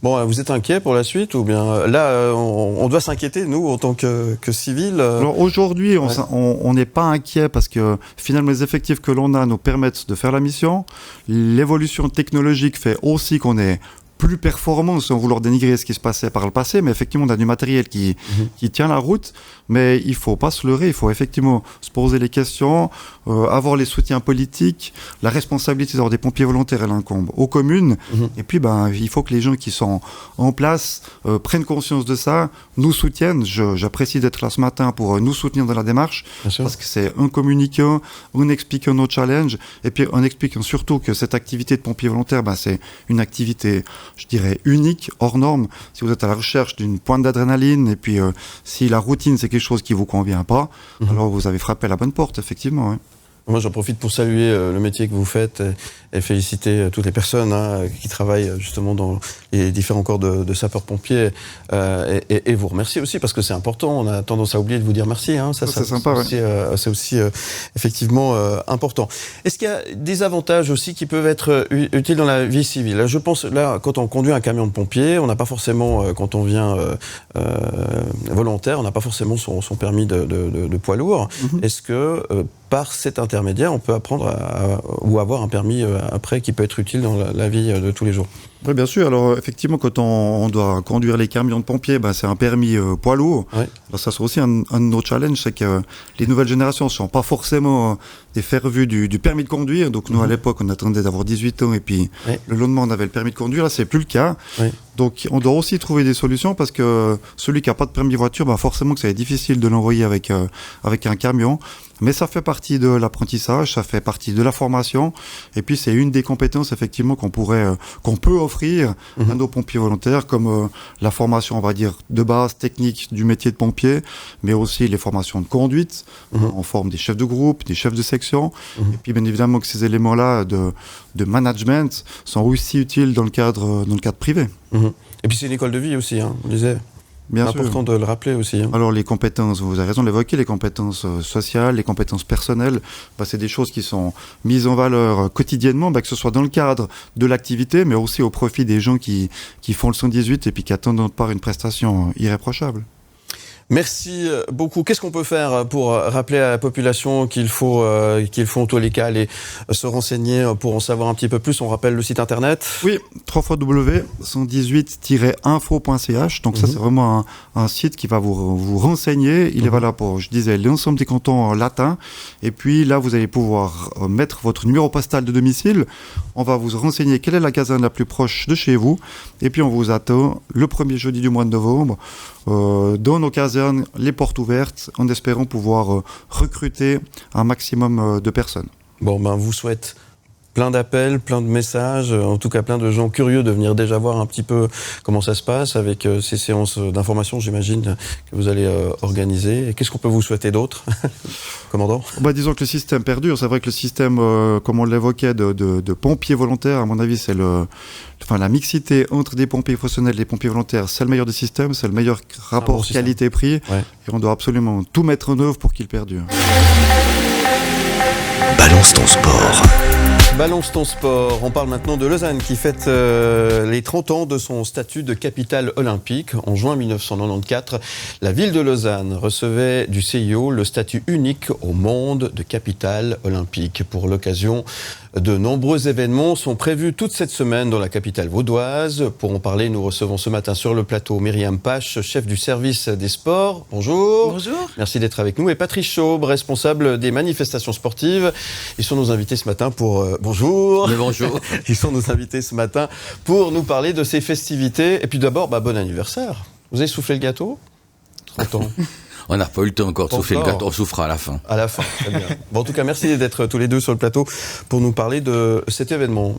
Bon, vous êtes inquiet pour la suite ou bien là, on doit s'inquiéter, nous, en tant que civils Alors aujourd'hui, on n'est pas inquiet parce que finalement, les effectifs que l'on a nous permettent de faire la mission. L'évolution technologique fait aussi qu'on est plus performant sans vouloir dénigrer ce qui se passait par le passé, mais effectivement on a du matériel qui tient la route, mais il faut pas se leurrer, il faut effectivement se poser les questions, avoir les soutiens politiques, la responsabilité d'avoir des pompiers volontaires elle incombe aux communes, et puis il faut que les gens qui sont en place prennent conscience de ça, nous soutiennent. J'apprécie d'être là ce matin pour nous soutenir dans la démarche, parce que c'est en communiquant, en expliquant nos challenges, et puis en expliquant surtout que cette activité de pompier volontaire, c'est une activité, je dirais, unique, hors norme. Si vous êtes à la recherche d'une pointe d'adrénaline, et puis si la routine c'est quelque chose qui vous convient pas, alors vous avez frappé à la bonne porte, effectivement. Ouais. Moi, j'en profite pour saluer le métier que vous faites et féliciter toutes les personnes qui travaillent justement dans les différents corps de sapeurs-pompiers et vous remercier aussi parce que c'est important. On a tendance à oublier de vous dire merci. Ça, c'est sympa. C'est aussi effectivement important. Est-ce qu'il y a des avantages aussi qui peuvent être utiles dans la vie civile? Je pense là, quand on conduit un camion de pompiers, on n'a pas forcément, quand on vient volontaire, on n'a pas forcément son permis de poids lourd. Est-ce que par cet intermédiaire, on peut apprendre ou avoir un permis après qui peut être utile dans la vie de tous les jours? Oui, bien sûr. Alors, effectivement, quand on doit conduire les camions de pompiers, c'est un permis poids lourd. Ouais. Alors, ça, c'est aussi un de nos challenges, c'est que les nouvelles générations ne sont pas forcément des fers-vus du permis de conduire. Donc, nous, à l'époque, on attendait d'avoir 18 ans et puis le lendemain, on avait le permis de conduire. Là, c'est plus le cas. Donc, on doit aussi trouver des solutions parce que celui qui n'a pas de permis de voiture, forcément que ça va être difficile de l'envoyer avec un camion. Mais ça fait partie de l'apprentissage, ça fait partie de la formation. Et puis, c'est une des compétences, effectivement, qu'on peut offrir à nos pompiers volontaires, comme la formation, on va dire, de base technique du métier de pompier, mais aussi les formations de conduite. On forme des chefs de groupe, des chefs de section. Et puis, bien évidemment, que ces éléments-là de management sont aussi utiles dans le cadre privé. Et puis, c'est une école de vie aussi, on disait. Bien sûr. C'est important de le rappeler aussi. Alors les compétences, vous avez raison de l'évoquer, les compétences sociales, les compétences personnelles, c'est des choses qui sont mises en valeur quotidiennement, que ce soit dans le cadre de l'activité, mais aussi au profit des gens qui font le 118 et puis qui attendent de notre part une prestation irréprochable. Merci beaucoup. Qu'est-ce qu'on peut faire pour rappeler à la population qu'il faut en tous les cas aller se renseigner pour en savoir un petit peu plus? On rappelle le site internet. Oui, www.118-info.ch. Donc ça, c'est vraiment un site qui va vous renseigner. Il est valable pour, je disais, l'ensemble des cantons latins. Et puis là, vous allez pouvoir mettre votre numéro postal de domicile. On va vous renseigner quelle est la caserne la plus proche de chez vous. Et puis on vous attend le premier jeudi du mois de novembre dans nos casernes, les portes ouvertes, en espérant pouvoir recruter un maximum de personnes. Bon, vous souhaite plein d'appels, plein de messages, en tout cas plein de gens curieux de venir déjà voir un petit peu comment ça se passe avec ces séances d'information, j'imagine, que vous allez organiser. Et qu'est-ce qu'on peut vous souhaiter d'autre, commandant? Disons que le système perdure. C'est vrai que le système, comme on l'évoquait, de pompiers volontaires, à mon avis, c'est la mixité entre des pompiers professionnels et des pompiers volontaires, c'est le meilleur des systèmes, c'est le meilleur rapport qualité-prix. Et on doit absolument tout mettre en œuvre pour qu'il perdure. Balance ton sport. Balance ton sport. On parle maintenant de Lausanne qui fête les 30 ans de son statut de capitale olympique. En juin 1994, la ville de Lausanne recevait du CIO le statut unique au monde de capitale olympique. Pour l'occasion, de nombreux événements sont prévus toute cette semaine dans la capitale vaudoise. Pour en parler, nous recevons ce matin sur le plateau Myriam Pache, chef du service des sports. Bonjour. Bonjour. Merci d'être avec nous. Et Patrice Chaube, responsable des manifestations sportives. Ils sont nos invités ce matin pour... bonjour. Mais bonjour. Ils sont nos invités ce matin pour nous parler de ces festivités. Et puis d'abord, bon anniversaire. Vous avez soufflé le gâteau? 30 ans. On n'a pas eu le temps encore de souffler le gâteau, on souffra à la fin. À la fin, très bien. En tout cas, merci d'être tous les deux sur le plateau pour nous parler de cet événement,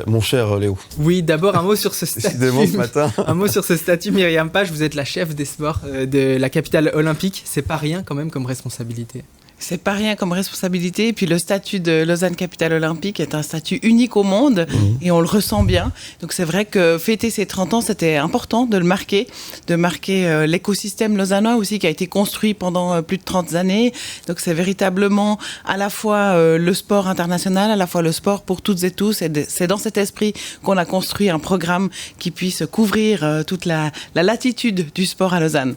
mon cher Léo. Oui, d'abord un mot sur ce statut. Décidément ce matin. Un mot sur ce statut, Myriam Pache, vous êtes la chef des sports de la capitale olympique. C'est pas rien quand même comme responsabilité. C'est pas rien comme responsabilité. Et puis le statut de Lausanne Capitale Olympique est un statut unique au monde et on le ressent bien. Donc c'est vrai que fêter ces 30 ans, c'était important de le marquer, l'écosystème lausannois aussi qui a été construit pendant plus de 30 années. Donc c'est véritablement à la fois le sport international, à la fois le sport pour toutes et tous. C'est dans cet esprit qu'on a construit un programme qui puisse couvrir toute la latitude du sport à Lausanne.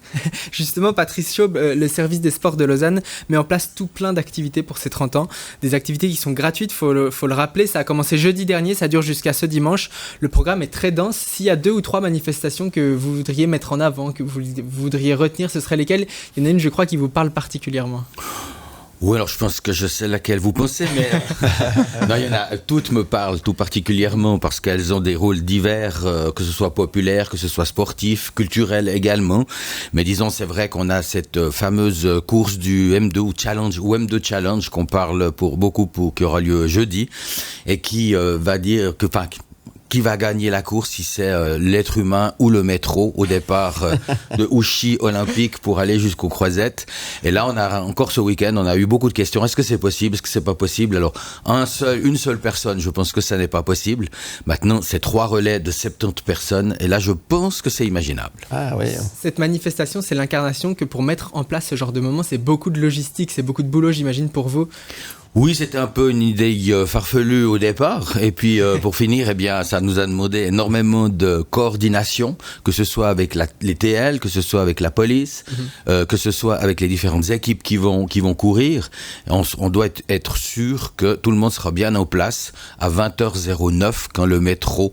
Justement, Patrice Chaube, le service des sports de Lausanne met en place tout plein d'activités pour ces 30 ans. Des activités qui sont gratuites, faut le rappeler. Ça a commencé jeudi dernier, ça dure jusqu'à ce dimanche. Le programme est très dense. S'il y a 2 ou 3 manifestations que vous voudriez mettre en avant, que vous voudriez retenir, ce seraient lesquelles? Il y en a une, je crois, qui vous parle particulièrement. Oui, alors je pense que je sais laquelle vous pensez, mais non, il y en a, toutes me parlent tout particulièrement parce qu'elles ont des rôles divers, que ce soit populaire, que ce soit sportif, culturel également. Mais disons, c'est vrai qu'on a cette fameuse course du M2 Challenge ou M2 Challenge qu'on parle pour beaucoup, qui aura lieu jeudi et qui va dire qui va gagner la course, si c'est l'être humain ou le métro au départ de Ouchy Olympique pour aller jusqu'aux Croisettes. Et là, encore ce week-end, on a eu beaucoup de questions. Est-ce que c'est possible? Est-ce que c'est pas possible? Alors, une seule personne, je pense que ça n'est pas possible. Maintenant, c'est 3 relais de 70 personnes. Et là, je pense que c'est imaginable. Ah oui. Cette manifestation, c'est l'incarnation que pour mettre en place ce genre de moment, c'est beaucoup de logistique, c'est beaucoup de boulot, j'imagine, pour vous. Oui, c'était un peu une idée farfelue au départ. Et puis, pour finir, eh bien, ça nous a demandé énormément de coordination, que ce soit avec les TL, que ce soit avec la police, que ce soit avec les différentes équipes qui vont courir. On doit être sûr que tout le monde sera bien en place à 20h09 quand le métro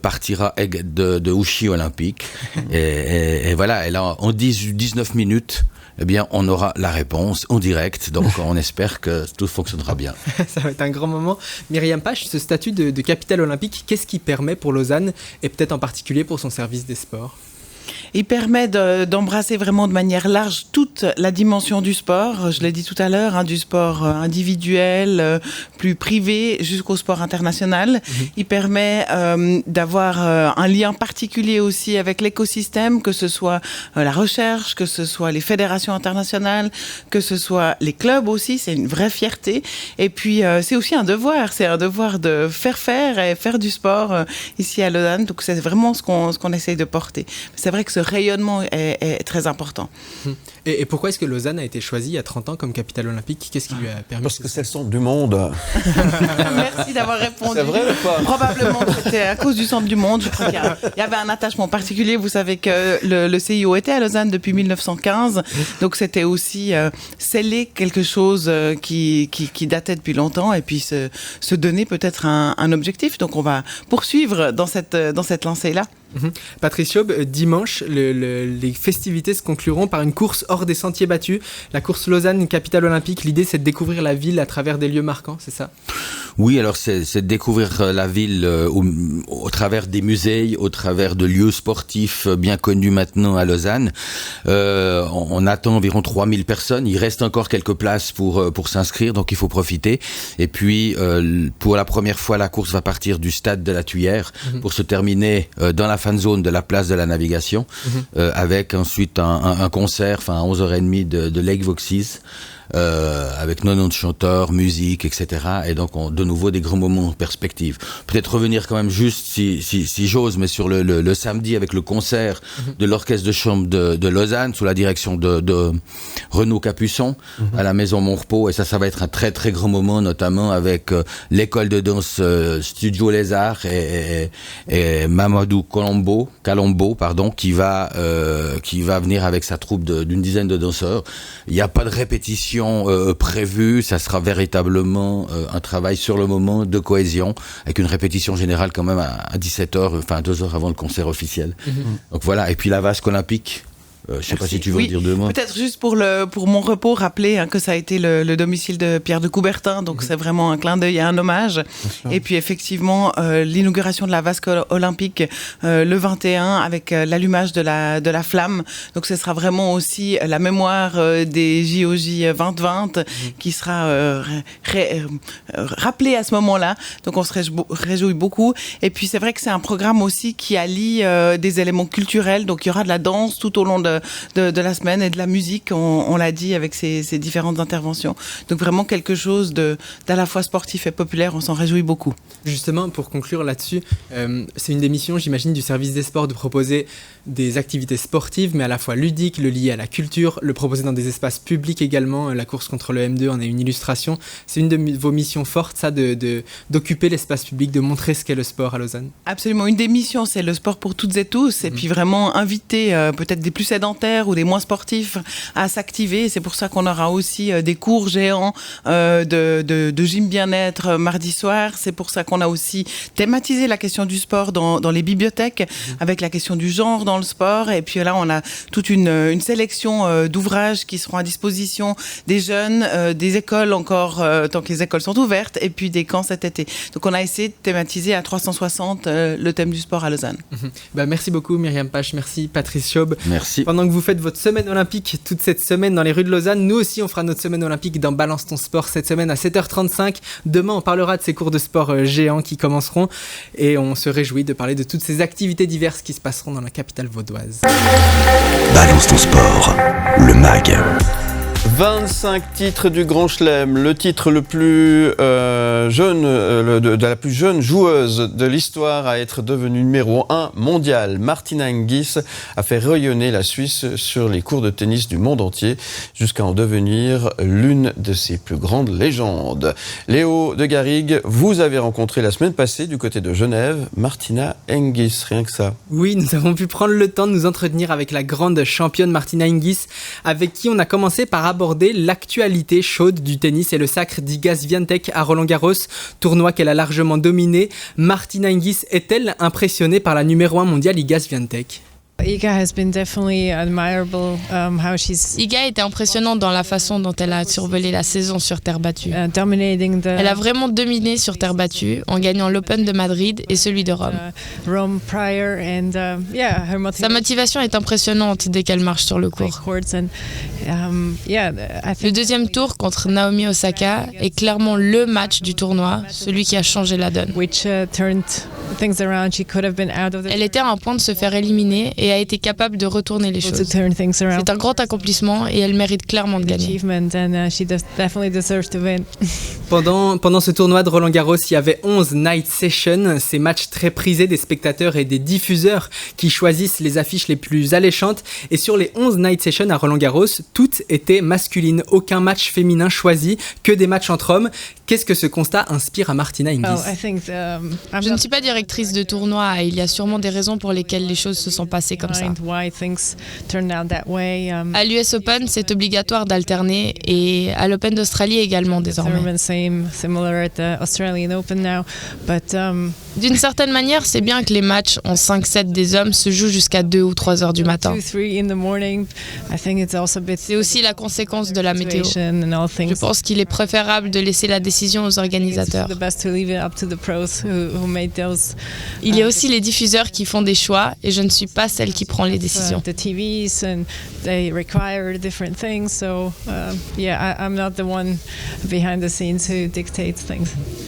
partira de Ouchy Olympique. Et voilà, et là, en 19 minutes, eh bien, on aura la réponse en direct. Donc, on espère que tout fonctionnera bien. Ça va être un grand moment. Myriam Pache, ce statut de capitale olympique, qu'est-ce qui permet pour Lausanne et peut-être en particulier pour son service des sports ? Il permet d'embrasser vraiment de manière large toute la dimension du sport. Je l'ai dit tout à l'heure, du sport individuel, plus privé, jusqu'au sport international. Il permet d'avoir un lien particulier aussi avec l'écosystème, que ce soit la recherche, que ce soit les fédérations internationales, que ce soit les clubs aussi. C'est une vraie fierté. Et puis, c'est aussi un devoir. C'est un devoir de faire du sport ici à Lausanne. Donc, c'est vraiment ce qu'on essaye de porter. C'est vrai que ce rayonnement est très important. Et pourquoi est-ce que Lausanne a été choisie il y a 30 ans comme capitale olympique? Qu'est-ce qui lui a permis? Parce que c'est le centre du monde. Merci d'avoir répondu. C'est vrai ou pas? Probablement que c'était à cause du centre du monde. Je crois qu'il y avait un attachement particulier. Vous savez que le CIO était à Lausanne depuis 1915. Donc c'était aussi sceller quelque chose qui datait depuis longtemps et puis se donner peut-être un objectif. Donc on va poursuivre dans cette lancée-là. Patrice Chaube, dimanche, les festivités se concluront par une course hors des sentiers battus. La course Lausanne, capitale olympique, l'idée c'est de découvrir la ville à travers des lieux marquants, c'est ça? Oui, alors c'est de découvrir la ville au travers des musées, au travers de lieux sportifs bien connus maintenant à Lausanne. On attend environ 3000 personnes. Il reste encore quelques places pour s'inscrire, donc il faut profiter. Et puis, pour la première fois, la course va partir du stade de la Tuyère pour se terminer dans la fan zone de la place de la Navigation, avec ensuite un concert, à 11h30 de Lake Voxis. Avec 90 chanteurs, musique, etc. Et donc, de nouveau, des grands moments en perspective. Peut-être revenir quand même juste, si j'ose, mais sur le samedi avec le concert de l'orchestre de chambre de Lausanne, sous la direction de Renaud Capuçon, à la Maison Monrepos. Et ça va être un très, très grand moment, notamment avec l'école de danse Studio Les Arts et Mamadou Colombo, qui va venir avec sa troupe d'une dizaine de danseurs. Il n'y a pas de répétition prévu, ça sera véritablement un travail sur le moment de cohésion, avec une répétition générale quand même à 17h, 2 heures avant le concert officiel. Donc voilà, et puis la vasque olympique. Je ne sais pas si tu veux dire 2 mots. Peut-être juste pour Monrepos, rappeler que ça a été le domicile de Pierre de Coubertin, donc c'est vraiment un clin d'œil et un hommage. Et puis effectivement, l'inauguration de la vasque olympique le 21 avec l'allumage de la flamme. Donc ce sera vraiment aussi la mémoire des JOJ 2020 qui sera rappelée à ce moment-là. Donc on se réjouit beaucoup. Et puis c'est vrai que c'est un programme aussi qui allie des éléments culturels. Donc il y aura de la danse tout au long de la semaine et de la musique, on l'a dit, avec ces différentes interventions. Donc vraiment quelque chose d'à la fois sportif et populaire, on s'en réjouit beaucoup. Justement, pour conclure là-dessus, c'est une des missions, j'imagine, du service des sports de proposer des activités sportives, mais à la fois ludiques, le lier à la culture, le proposer dans des espaces publics également. La course contre le M2 en est une illustration. C'est une de vos missions fortes, ça, d'occuper l'espace public, de montrer ce qu'est le sport à Lausanne. Absolument. Une des missions, c'est le sport pour toutes et tous, et puis vraiment inviter peut-être des plus sédentaires ou des moins sportifs à s'activer. C'est pour ça qu'on aura aussi des cours géants de gym bien-être mardi soir. C'est pour ça qu'on a aussi thématisé la question du sport dans les bibliothèques, avec la question du genre dans le sport. Et puis là, on a toute une sélection d'ouvrages qui seront à disposition des jeunes, des écoles encore, tant que les écoles sont ouvertes, et puis des camps cet été. Donc on a essayé de thématiser à 360 le thème du sport à Lausanne. Merci beaucoup Myriam Pache, merci Patrice Chaube. Merci. Pendant que vous faites votre semaine olympique toute cette semaine dans les rues de Lausanne, nous aussi on fera notre semaine olympique dans Balance ton sport cette semaine à 7h35. Demain on parlera de ces cours de sport géants qui commenceront et on se réjouit de parler de toutes ces activités diverses qui se passeront dans la capitale vaudoise. Balance ton sport, le MAG. 25 titres du Grand Chelem, le titre le plus jeune, de la plus jeune joueuse de l'histoire à être devenue numéro 1 mondial. Martina Hingis a fait rayonner la Suisse sur les cours de tennis du monde entier jusqu'à en devenir l'une de ses plus grandes légendes. Léo de Garrigue, vous avez rencontré la semaine passée du côté de Genève Martina Hingis, rien que ça. Oui, nous avons pu prendre le temps de nous entretenir avec la grande championne Martina Hingis, avec qui on a commencé par aborder l'actualité chaude du tennis et le sacre d'Iga Swiatek à Roland-Garros, tournoi qu'elle a largement dominé. Martina Hingis est-elle impressionnée par la numéro 1 mondiale Iga Swiatek ? Iga était impressionnante dans la façon dont elle a survolé la saison sur terre battue. Elle a vraiment dominé sur terre battue en gagnant l'Open de Madrid et celui de Rome. Sa motivation est impressionnante dès qu'elle marche sur le court. Le deuxième tour contre Naomi Osaka est clairement le match du tournoi, celui qui a changé la donne. Elle était à un point de se faire éliminer et a été capable de retourner les choses. C'est un grand accomplissement et elle mérite clairement de gagner. Pendant ce tournoi de Roland-Garros, il y avait 11 night sessions, ces matchs très prisés des spectateurs et des diffuseurs qui choisissent les affiches les plus alléchantes. Et sur les 11 night sessions à Roland-Garros, toutes étaient masculines. Aucun match féminin choisi, que des matchs entre hommes. Qu'est-ce que ce constat inspire à Martina Hingis ? Je ne suis pas directrice de tournoi et il y a sûrement des raisons pour lesquelles les choses se sont passées comme ça. À l'US Open, c'est obligatoire d'alterner et à l'Open d'Australie également désormais. D'une certaine manière, c'est bien que les matchs en 5-7 des hommes se jouent jusqu'à 2 ou 3 heures du matin. C'est aussi la conséquence de la météo. Je pense qu'il est préférable de laisser la décision aux organisateurs. Il y a aussi les diffuseurs qui font des choix et je ne suis pas celle qui prend les décisions.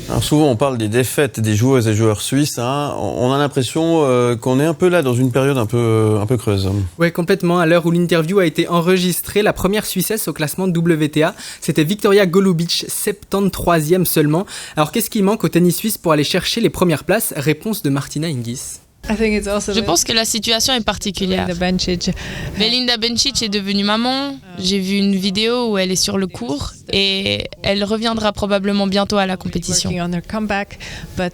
Alors souvent on parle des défaites des joueuses et joueurs suisses, hein. On a l'impression qu'on est un peu là dans une période un peu creuse. Oui, complètement. À l'heure où l'interview a été enregistrée, la première Suissesse au classement de WTA, c'était Victoria Golubic, 73e seulement. Alors qu'est-ce qui manque au tennis suisse pour aller chercher les premières places ? Réponse de Martina Hingis. Je pense que la situation est particulière. Belinda Bencic est devenue maman. J'ai vu une vidéo où elle est sur le court et elle reviendra probablement bientôt à la compétition.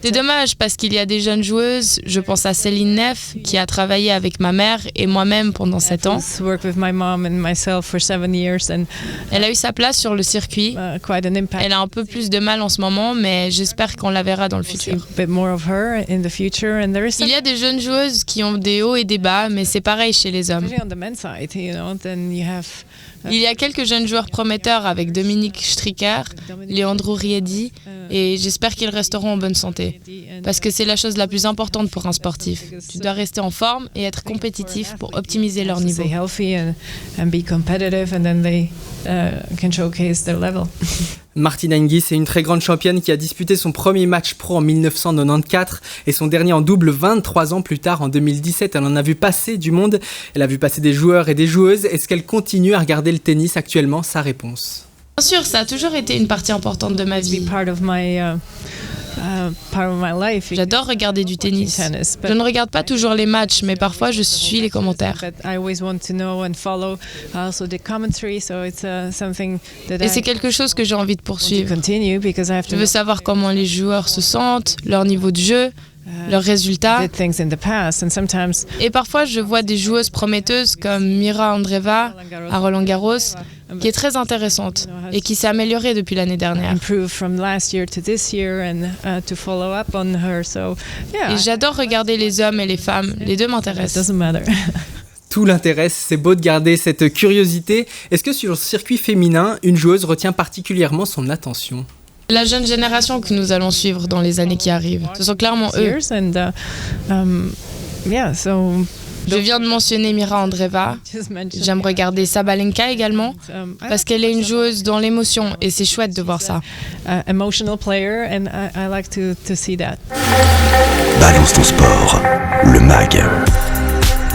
C'est dommage parce qu'il y a des jeunes joueuses. Je pense à Céline Neff qui a travaillé avec ma mère et moi-même pendant 7 ans. Elle a eu sa place sur le circuit. Elle a un peu plus de mal en ce moment, mais j'espère qu'on la verra dans le futur. Il y a des jeunes joueuses qui ont des hauts et des bas, mais c'est pareil chez les hommes. Il y a quelques jeunes joueurs prometteurs avec Dominique Stricker, Leandro Riedi, et j'espère qu'ils resteront en bonne santé. Parce que c'est la chose la plus importante pour un sportif. Tu dois rester en forme et être compétitif pour optimiser leur niveau. Martina Hingis est une très grande championne qui a disputé son premier match pro en 1994 et son dernier en double 23 ans plus tard en 2017. Elle en a vu passer du monde, elle a vu passer des joueurs et des joueuses. Est-ce qu'elle continue à regarder le tennis actuellement ? Sa réponse. Bien sûr, ça a toujours été une partie importante de ma vie. J'adore regarder du tennis. Je ne regarde pas toujours les matchs, mais parfois je suis les commentaires. Et c'est quelque chose que j'ai envie de poursuivre. Je veux savoir comment les joueurs se sentent, leur niveau de jeu, leurs résultats. Et parfois, je vois des joueuses prometteuses comme Mira Andreeva à Roland-Garros, qui est très intéressante et qui s'est améliorée depuis l'année dernière. Et j'adore regarder les hommes et les femmes, les deux m'intéressent. Tout l'intéresse, c'est beau de garder cette curiosité. Est-ce que sur le circuit féminin, une joueuse retient particulièrement son attention ? La jeune génération que nous allons suivre dans les années qui arrivent, ce sont clairement eux. Je viens de mentionner Mira Andreeva. J'aime regarder Sabalenka également, parce qu'elle est une joueuse dans l'émotion et c'est chouette de voir ça. Balance ton sport, le MAG.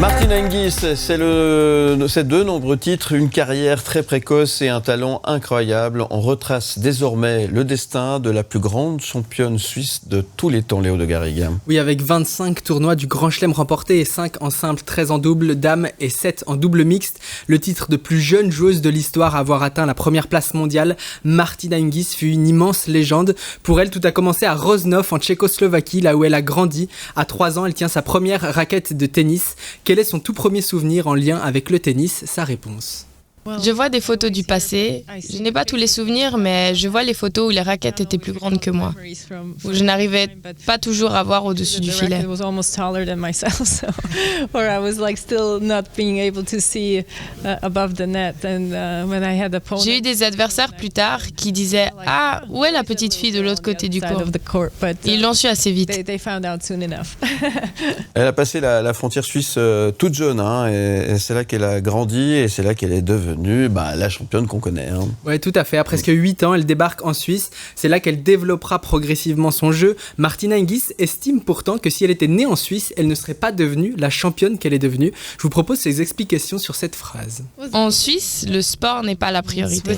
Martina Hingis, c'est de nombreux titres, une carrière très précoce et un talent incroyable. On retrace désormais le destin de la plus grande championne suisse de tous les temps, Léo de Garrigue. Oui, avec 25 tournois du Grand Chelem remportés et 5 en simple, 13 en double, dames et 7 en double mixte. Le titre de plus jeune joueuse de l'histoire à avoir atteint la première place mondiale, Martina Hingis fut une immense légende. Pour elle, tout a commencé à Rožnov en Tchécoslovaquie, là où elle a grandi. À 3 ans, elle tient sa première raquette de tennis. Quel est son tout premier souvenir en lien avec le tennis? Sa réponse. Je vois des photos du passé. Je n'ai pas tous les souvenirs, mais je vois les photos où les raquettes étaient plus grandes que moi, où je n'arrivais pas toujours à voir au-dessus du filet. J'ai eu des adversaires plus tard qui disaient « Ah, où est la petite fille de l'autre côté du court ?» Ils l'ont su assez vite. Elle a passé la frontière suisse toute jeune, et c'est là qu'elle a grandi et c'est là qu'elle est devenue la championne qu'on connaît. Oui, tout à fait. À presque 8 ans, elle débarque en Suisse. C'est là qu'elle développera progressivement son jeu. Martina Hingis estime pourtant que si elle était née en Suisse, elle ne serait pas devenue la championne qu'elle est devenue. Je vous propose ses explications sur cette phrase. En Suisse, le sport n'est pas la priorité.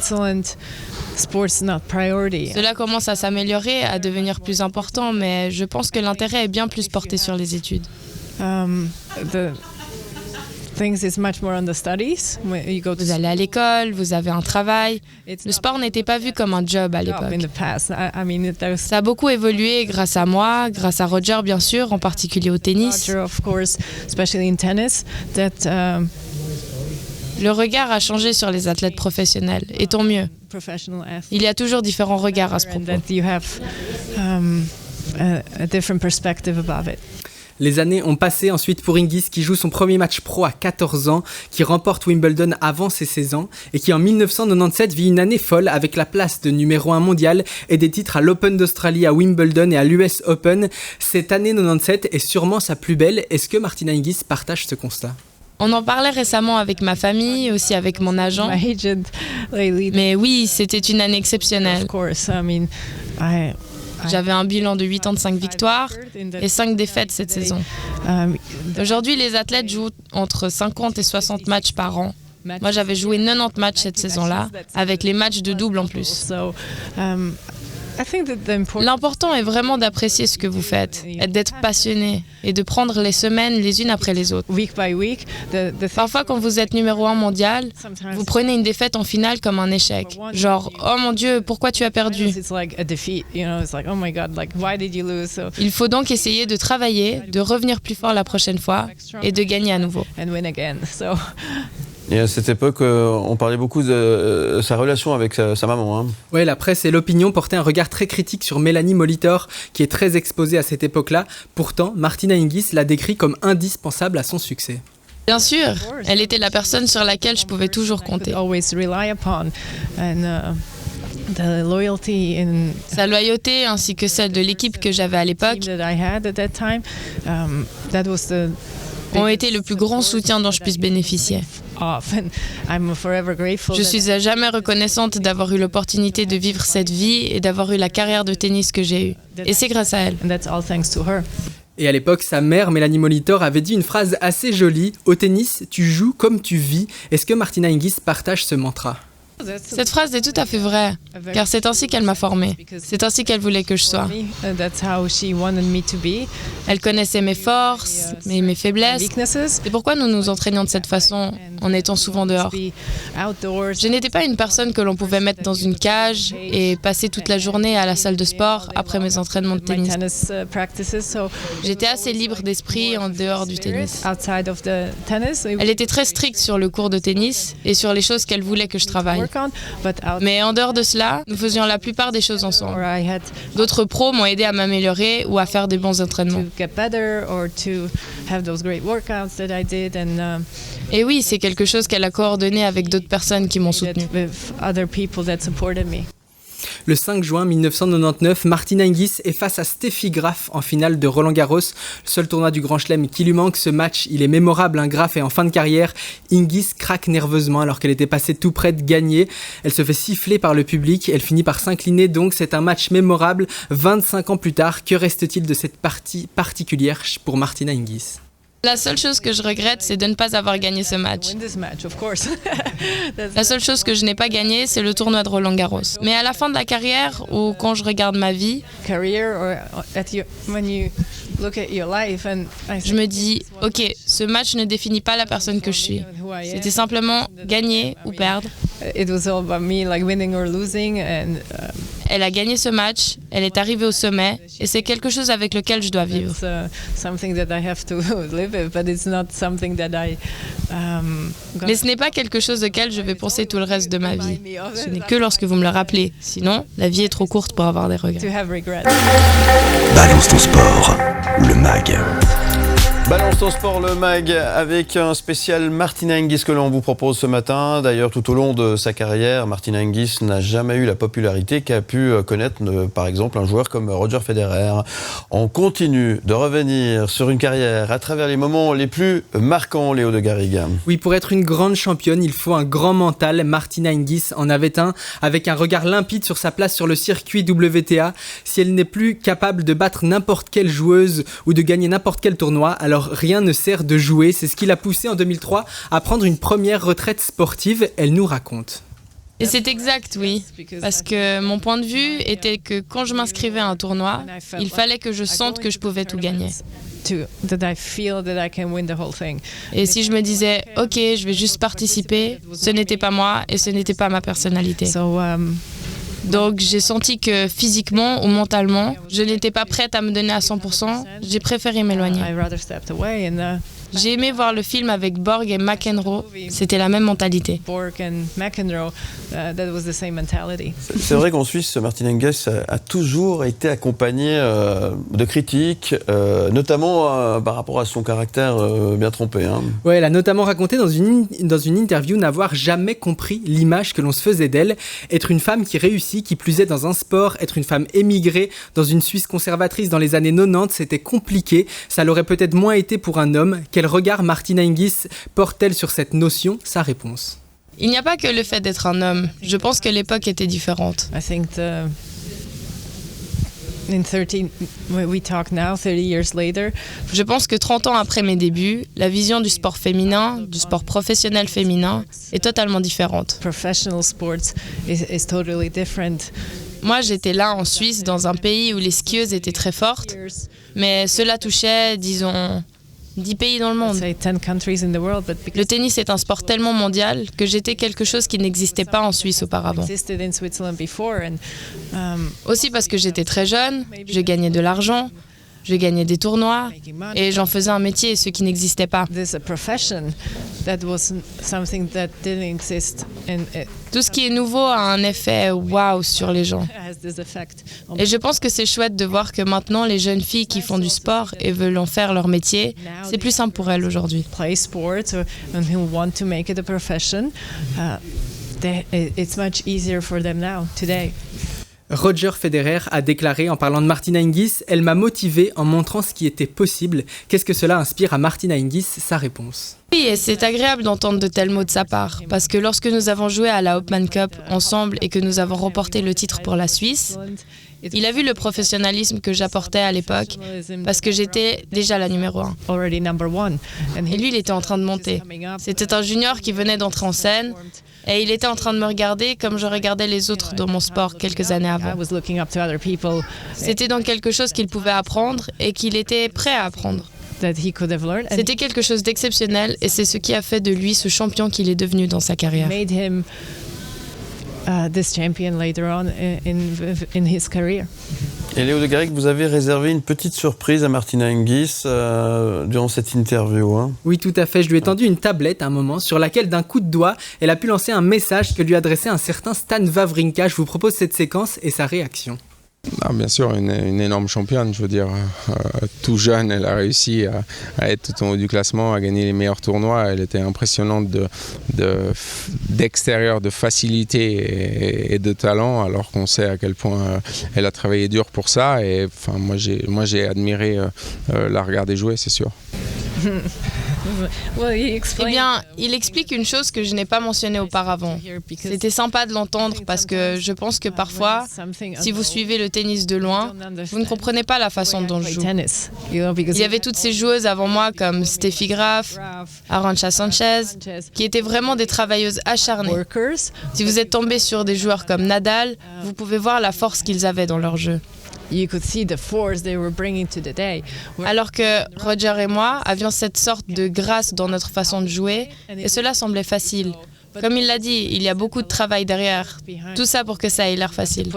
Cela commence à s'améliorer, à devenir plus important, mais je pense que l'intérêt est bien plus porté sur les études. Vous allez à l'école, vous avez un travail. Le sport n'était pas vu comme un job à l'époque. Ça a beaucoup évolué grâce à moi, grâce à Roger bien sûr, en particulier au tennis. Le regard a changé sur les athlètes professionnels, et tant mieux. Il y a toujours différents regards à ce propos. Les années ont passé ensuite pour Hingis qui joue son premier match pro à 14 ans, qui remporte Wimbledon avant ses 16 ans et qui en 1997 vit une année folle avec la place de numéro 1 mondial et des titres à l'Open d'Australie, à Wimbledon et à l'US Open. Cette année 97 est sûrement sa plus belle. Est-ce que Martina Hingis partage ce constat ? On en parlait récemment avec ma famille, aussi avec mon agent. Mais oui, c'était une année exceptionnelle. J'avais un bilan de 85 victoires et 5 défaites cette saison. Aujourd'hui, les athlètes jouent entre 50 et 60 matchs par an. Moi, j'avais joué 90 matchs cette saison-là, avec les matchs de double en plus. L'important est vraiment d'apprécier ce que vous faites, et d'être passionné et de prendre les semaines les unes après les autres. Parfois, quand vous êtes numéro 1 mondial, vous prenez une défaite en finale comme un échec. Genre, oh mon Dieu, pourquoi tu as perdu? Il faut donc essayer de travailler, de revenir plus fort la prochaine fois et de gagner à nouveau. Et à cette époque, on parlait beaucoup de sa relation avec sa maman. Oui, la presse et l'opinion portaient un regard très critique sur Mélanie Molitor, qui est très exposée à cette époque-là. Pourtant, Martina Hingis l'a décrit comme indispensable à son succès. Bien sûr, elle était la personne sur laquelle je pouvais toujours compter. Sa loyauté ainsi que celle de l'équipe que j'avais à l'époque ont été le plus grand soutien dont je puisse bénéficier. Je suis à jamais reconnaissante d'avoir eu l'opportunité de vivre cette vie et d'avoir eu la carrière de tennis que j'ai eue. Et c'est grâce à elle. Et à l'époque, sa mère, Mélanie Molitor, avait dit une phrase assez jolie. Au tennis, tu joues comme tu vis. Est-ce que Martina Hingis partage ce mantra ? Cette phrase est tout à fait vraie, car c'est ainsi qu'elle m'a formée. C'est ainsi qu'elle voulait que je sois. Elle connaissait mes forces, mes faiblesses. C'est pourquoi nous nous entraînions de cette façon, en étant souvent dehors. Je n'étais pas une personne que l'on pouvait mettre dans une cage et passer toute la journée à la salle de sport après mes entraînements de tennis. J'étais assez libre d'esprit en dehors du tennis. Elle était très stricte sur le cours de tennis et sur les choses qu'elle voulait que je travaille. Mais en dehors de cela, nous faisions la plupart des choses ensemble. D'autres pros m'ont aidé à m'améliorer ou à faire des bons entraînements. Et oui, c'est quelque chose qu'elle a coordonné avec d'autres personnes qui m'ont soutenu. Le 5 juin 1999, Martina Hingis est face à Steffi Graf en finale de Roland-Garros, le seul tournoi du Grand Chelem qui lui manque. Ce match, il est mémorable. Graf est en fin de carrière. Hingis craque nerveusement alors qu'elle était passée tout près de gagner. Elle se fait siffler par le public. Elle finit par s'incliner. Donc c'est un match mémorable. 25 ans plus tard, que reste-t-il de cette partie particulière pour Martina Hingis ? La seule chose que je regrette, c'est de ne pas avoir gagné ce match. La seule chose que je n'ai pas gagné, c'est le tournoi de Roland-Garros. Mais à la fin de la carrière, ou quand je regarde ma vie, je me dis, ok, ce match ne définit pas la personne que je suis. C'était simplement gagner ou perdre. Elle a gagné ce match, elle est arrivée au sommet, et c'est quelque chose avec lequel je dois vivre. Mais ce n'est pas quelque chose auquel je vais penser tout le reste de ma vie. Ce n'est que lorsque vous me le rappelez. Sinon, la vie est trop courte pour avoir des regrets. Balance ton sport, le MAG. Balance ton sport, le MAG, avec un spécial Martina Hingis que l'on vous propose ce matin. D'ailleurs, tout au long de sa carrière, Martina Hingis n'a jamais eu la popularité qu'a pu connaître, par exemple, un joueur comme Roger Federer. On continue de revenir sur une carrière à travers les moments les plus marquants, Léo de Garrigue. Oui, pour être une grande championne, il faut un grand mental. Martina Hingis en avait un, avec un regard limpide sur sa place sur le circuit WTA. Si elle n'est plus capable de battre n'importe quelle joueuse ou de gagner n'importe quel tournoi, alors rien ne sert de jouer. C'est ce qui l'a poussée en 2003 à prendre une première retraite sportive. Elle nous raconte. Et c'est exact, oui. Parce que mon point de vue était que quand je m'inscrivais à un tournoi, il fallait que je sente que je pouvais tout gagner. Et si je me disais, ok, je vais juste participer, ce n'était pas moi et ce n'était pas ma personnalité. Donc j'ai senti que physiquement ou mentalement, je n'étais pas prête à me donner à 100%. J'ai préféré m'éloigner. J'ai aimé voir le film avec Borg et McEnroe. C'était la même mentalité. C'est vrai qu'en Suisse, Martina Hingis a toujours été accompagnée de critiques, notamment par rapport à son caractère bien trompé. Ouais, elle a notamment raconté dans une interview n'avoir jamais compris l'image que l'on se faisait d'elle. Être une femme qui réussit, qui plus est dans un sport, être une femme émigrée dans une Suisse conservatrice dans les années 90, c'était compliqué. Ça l'aurait peut-être moins été pour un homme. Quel regard Martina Hingis porte-t-elle sur cette notion ? Sa réponse. Il n'y a pas que le fait d'être un homme. Je pense que l'époque était différente. Je pense que 30 ans après mes débuts, la vision du sport féminin, du sport professionnel féminin, est totalement différente. Moi, j'étais là en Suisse, dans un pays où les skieuses étaient très fortes, mais cela touchait, disons, 10 pays dans le monde. Le tennis est un sport tellement mondial que j'étais quelque chose qui n'existait pas en Suisse auparavant. Aussi parce que j'étais très jeune, je gagnais de l'argent, je gagnais des tournois et j'en faisais un métier, ce qui n'existait pas. Tout ce qui est nouveau a un effet waouh sur les gens. Et je pense que c'est chouette de voir que maintenant les jeunes filles qui font du sport et veulent en faire leur métier, c'est plus simple pour elles aujourd'hui. Roger Federer a déclaré en parlant de Martina Hingis « Elle m'a motivé en montrant ce qui était possible ». Qu'est-ce que cela inspire à Martina Hingis ? Sa réponse. Oui, et c'est agréable d'entendre de tels mots de sa part, parce que lorsque nous avons joué à la Hopman Cup ensemble et que nous avons remporté le titre pour la Suisse, il a vu le professionnalisme que j'apportais à l'époque, parce que j'étais déjà la numéro 1. Et lui, il était en train de monter. C'était un junior qui venait d'entrer en scène, et il était en train de me regarder comme je regardais les autres dans mon sport quelques années avant. C'était donc quelque chose qu'il pouvait apprendre et qu'il était prêt à apprendre. C'était quelque chose d'exceptionnel et c'est ce qui a fait de lui ce champion qu'il est devenu dans sa carrière. Et Léo de Garrigue, vous avez réservé une petite surprise à Martina Hingis durant cette interview. Oui, tout à fait. Je lui ai tendu une tablette à un moment sur laquelle, d'un coup de doigt, elle a pu lancer un message que lui adressait un certain Stan Wawrinka. Je vous propose cette séquence et sa réaction. Bien sûr, une énorme championne, je veux dire. Tout jeune, elle a réussi à être tout en haut du classement, à gagner les meilleurs tournois. Elle était impressionnante d'extérieur, de facilité et de talent, alors qu'on sait à quel point elle a travaillé dur pour ça. Et enfin, moi, j'ai admiré la regarder jouer, c'est sûr. Eh bien, il explique une chose que je n'ai pas mentionnée auparavant. C'était sympa de l'entendre parce que je pense que parfois, si vous suivez le tennis de loin, vous ne comprenez pas la façon dont je joue. Il y avait toutes ces joueuses avant moi comme Steffi Graf, Arantxa Sanchez, qui étaient vraiment des travailleuses acharnées. Si vous êtes tombé sur des joueurs comme Nadal, vous pouvez voir la force qu'ils avaient dans leur jeu. Alors que Roger et moi avions cette sorte de grâce dans notre façon de jouer et cela semblait facile. Comme il l'a dit, il y a beaucoup de travail derrière. Tout ça pour que ça ait l'air facile.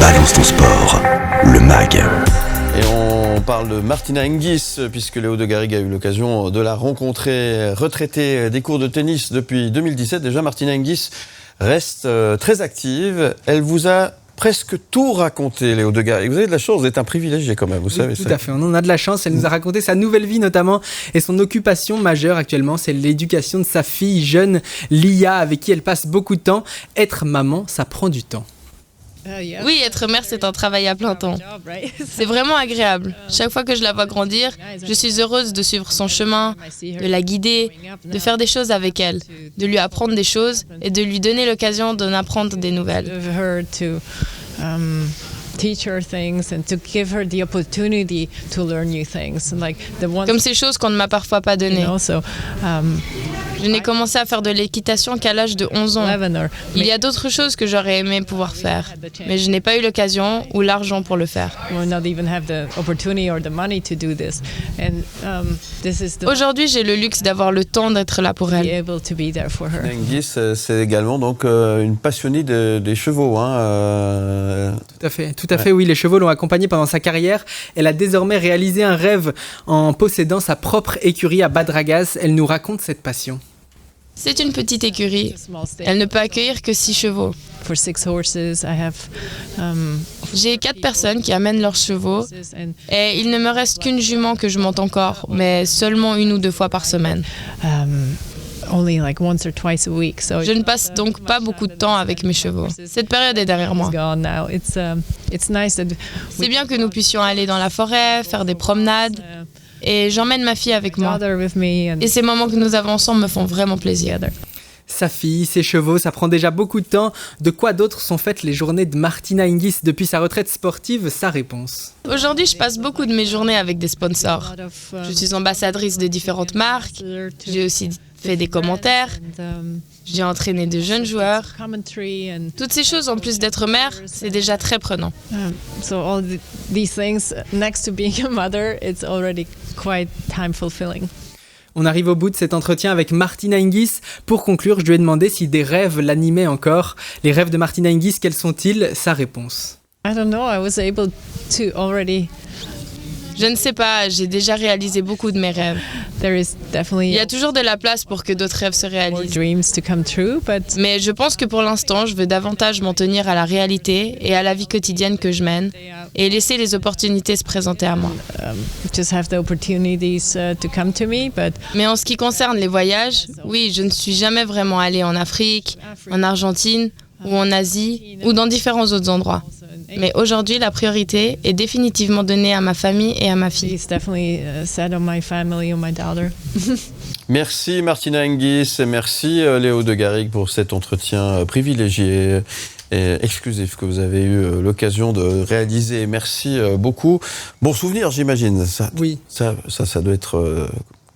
Balance ton sport, le MAG. Et on parle de Martina Hingis, puisque Léo de Garrigues a eu l'occasion de la rencontrer, retraitée des cours de tennis depuis 2017. Déjà, Martina Hingis reste très active. Elle vous a presque tout raconté, Léo de Garrigues. Vous avez de la chance d'être un privilégié quand même, vous savez. Tout à fait, on en a de la chance. Elle nous a raconté sa nouvelle vie notamment et son occupation majeure actuellement, c'est l'éducation de sa fille jeune, Lia, avec qui elle passe beaucoup de temps. Être maman, ça prend du temps. Oui, être mère, c'est un travail à plein temps. C'est vraiment agréable. Chaque fois que je la vois grandir, je suis heureuse de suivre son chemin, de la guider, de faire des choses avec elle, de lui apprendre des choses et de lui donner l'occasion d'en apprendre des nouvelles. Comme ces choses qu'on ne m'a parfois pas données. Je n'ai commencé à faire de l'équitation qu'à l'âge de 11 ans. Il y a d'autres choses que j'aurais aimé pouvoir faire, mais je n'ai pas eu l'occasion ou l'argent pour le faire. Aujourd'hui, j'ai le luxe d'avoir le temps d'être là pour elle. Hingis, c'est également donc une passionnée des chevaux. Tout à fait, oui. Les chevaux l'ont accompagnée pendant sa carrière. Elle a désormais réalisé un rêve en possédant sa propre écurie à Bad Ragaz. Elle nous raconte cette passion. C'est une petite écurie. Elle ne peut accueillir que 6 chevaux. J'ai 4 personnes qui amènent leurs chevaux et il ne me reste qu'une jument que je monte encore, mais seulement 1 ou 2 fois par semaine. Je ne passe donc pas beaucoup de temps avec mes chevaux. Cette période est derrière moi. C'est bien que nous puissions aller dans la forêt, faire des promenades. Et j'emmène ma fille avec moi. Et ces moments que nous avons ensemble me font vraiment plaisir. Sa fille, ses chevaux, ça prend déjà beaucoup de temps. De quoi d'autre sont faites les journées de Martina Hingis depuis sa retraite sportive? Sa réponse. Aujourd'hui, je passe beaucoup de mes journées avec des sponsors. Je suis ambassadrice de différentes marques. J'ai aussi fait des commentaires. J'ai entraîné de jeunes joueurs. Toutes ces choses, en plus d'être mère, c'est déjà très prenant. On arrive au bout de cet entretien avec Martina Hingis. Pour conclure, je lui ai demandé si des rêves l'animaient encore. Les rêves de Martina Hingis, quels sont-ils? Sa réponse. Je ne sais pas, j'ai déjà réalisé beaucoup de mes rêves. Il y a toujours de la place pour que d'autres rêves se réalisent. Mais je pense que pour l'instant, je veux davantage m'en tenir à la réalité et à la vie quotidienne que je mène et laisser les opportunités se présenter à moi. Mais en ce qui concerne les voyages, oui, je ne suis jamais vraiment allée en Afrique, en Argentine ou en Asie ou dans différents autres endroits. Mais aujourd'hui, la priorité est définitivement donnée à ma famille et à ma fille. Merci Martina Hingis et merci Léo de Garrigues pour cet entretien privilégié et exclusif que vous avez eu l'occasion de réaliser. Merci beaucoup. Bon souvenir, j'imagine. Oui. Ça doit être...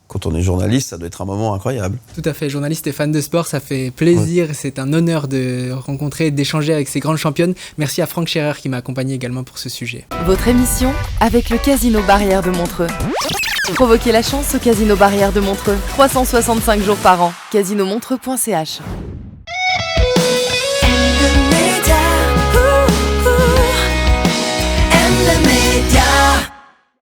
Quand on est journaliste, ça doit être un moment incroyable. Tout à fait, journaliste et fan de sport, ça fait plaisir, c'est un honneur de rencontrer et d'échanger avec ces grandes championnes. Merci à Franck Scherer qui m'a accompagné également pour ce sujet. Votre émission avec le Casino Barrière de Montreux. Provoquez la chance au Casino Barrière de Montreux. 365 jours par an. casinomontreux.ch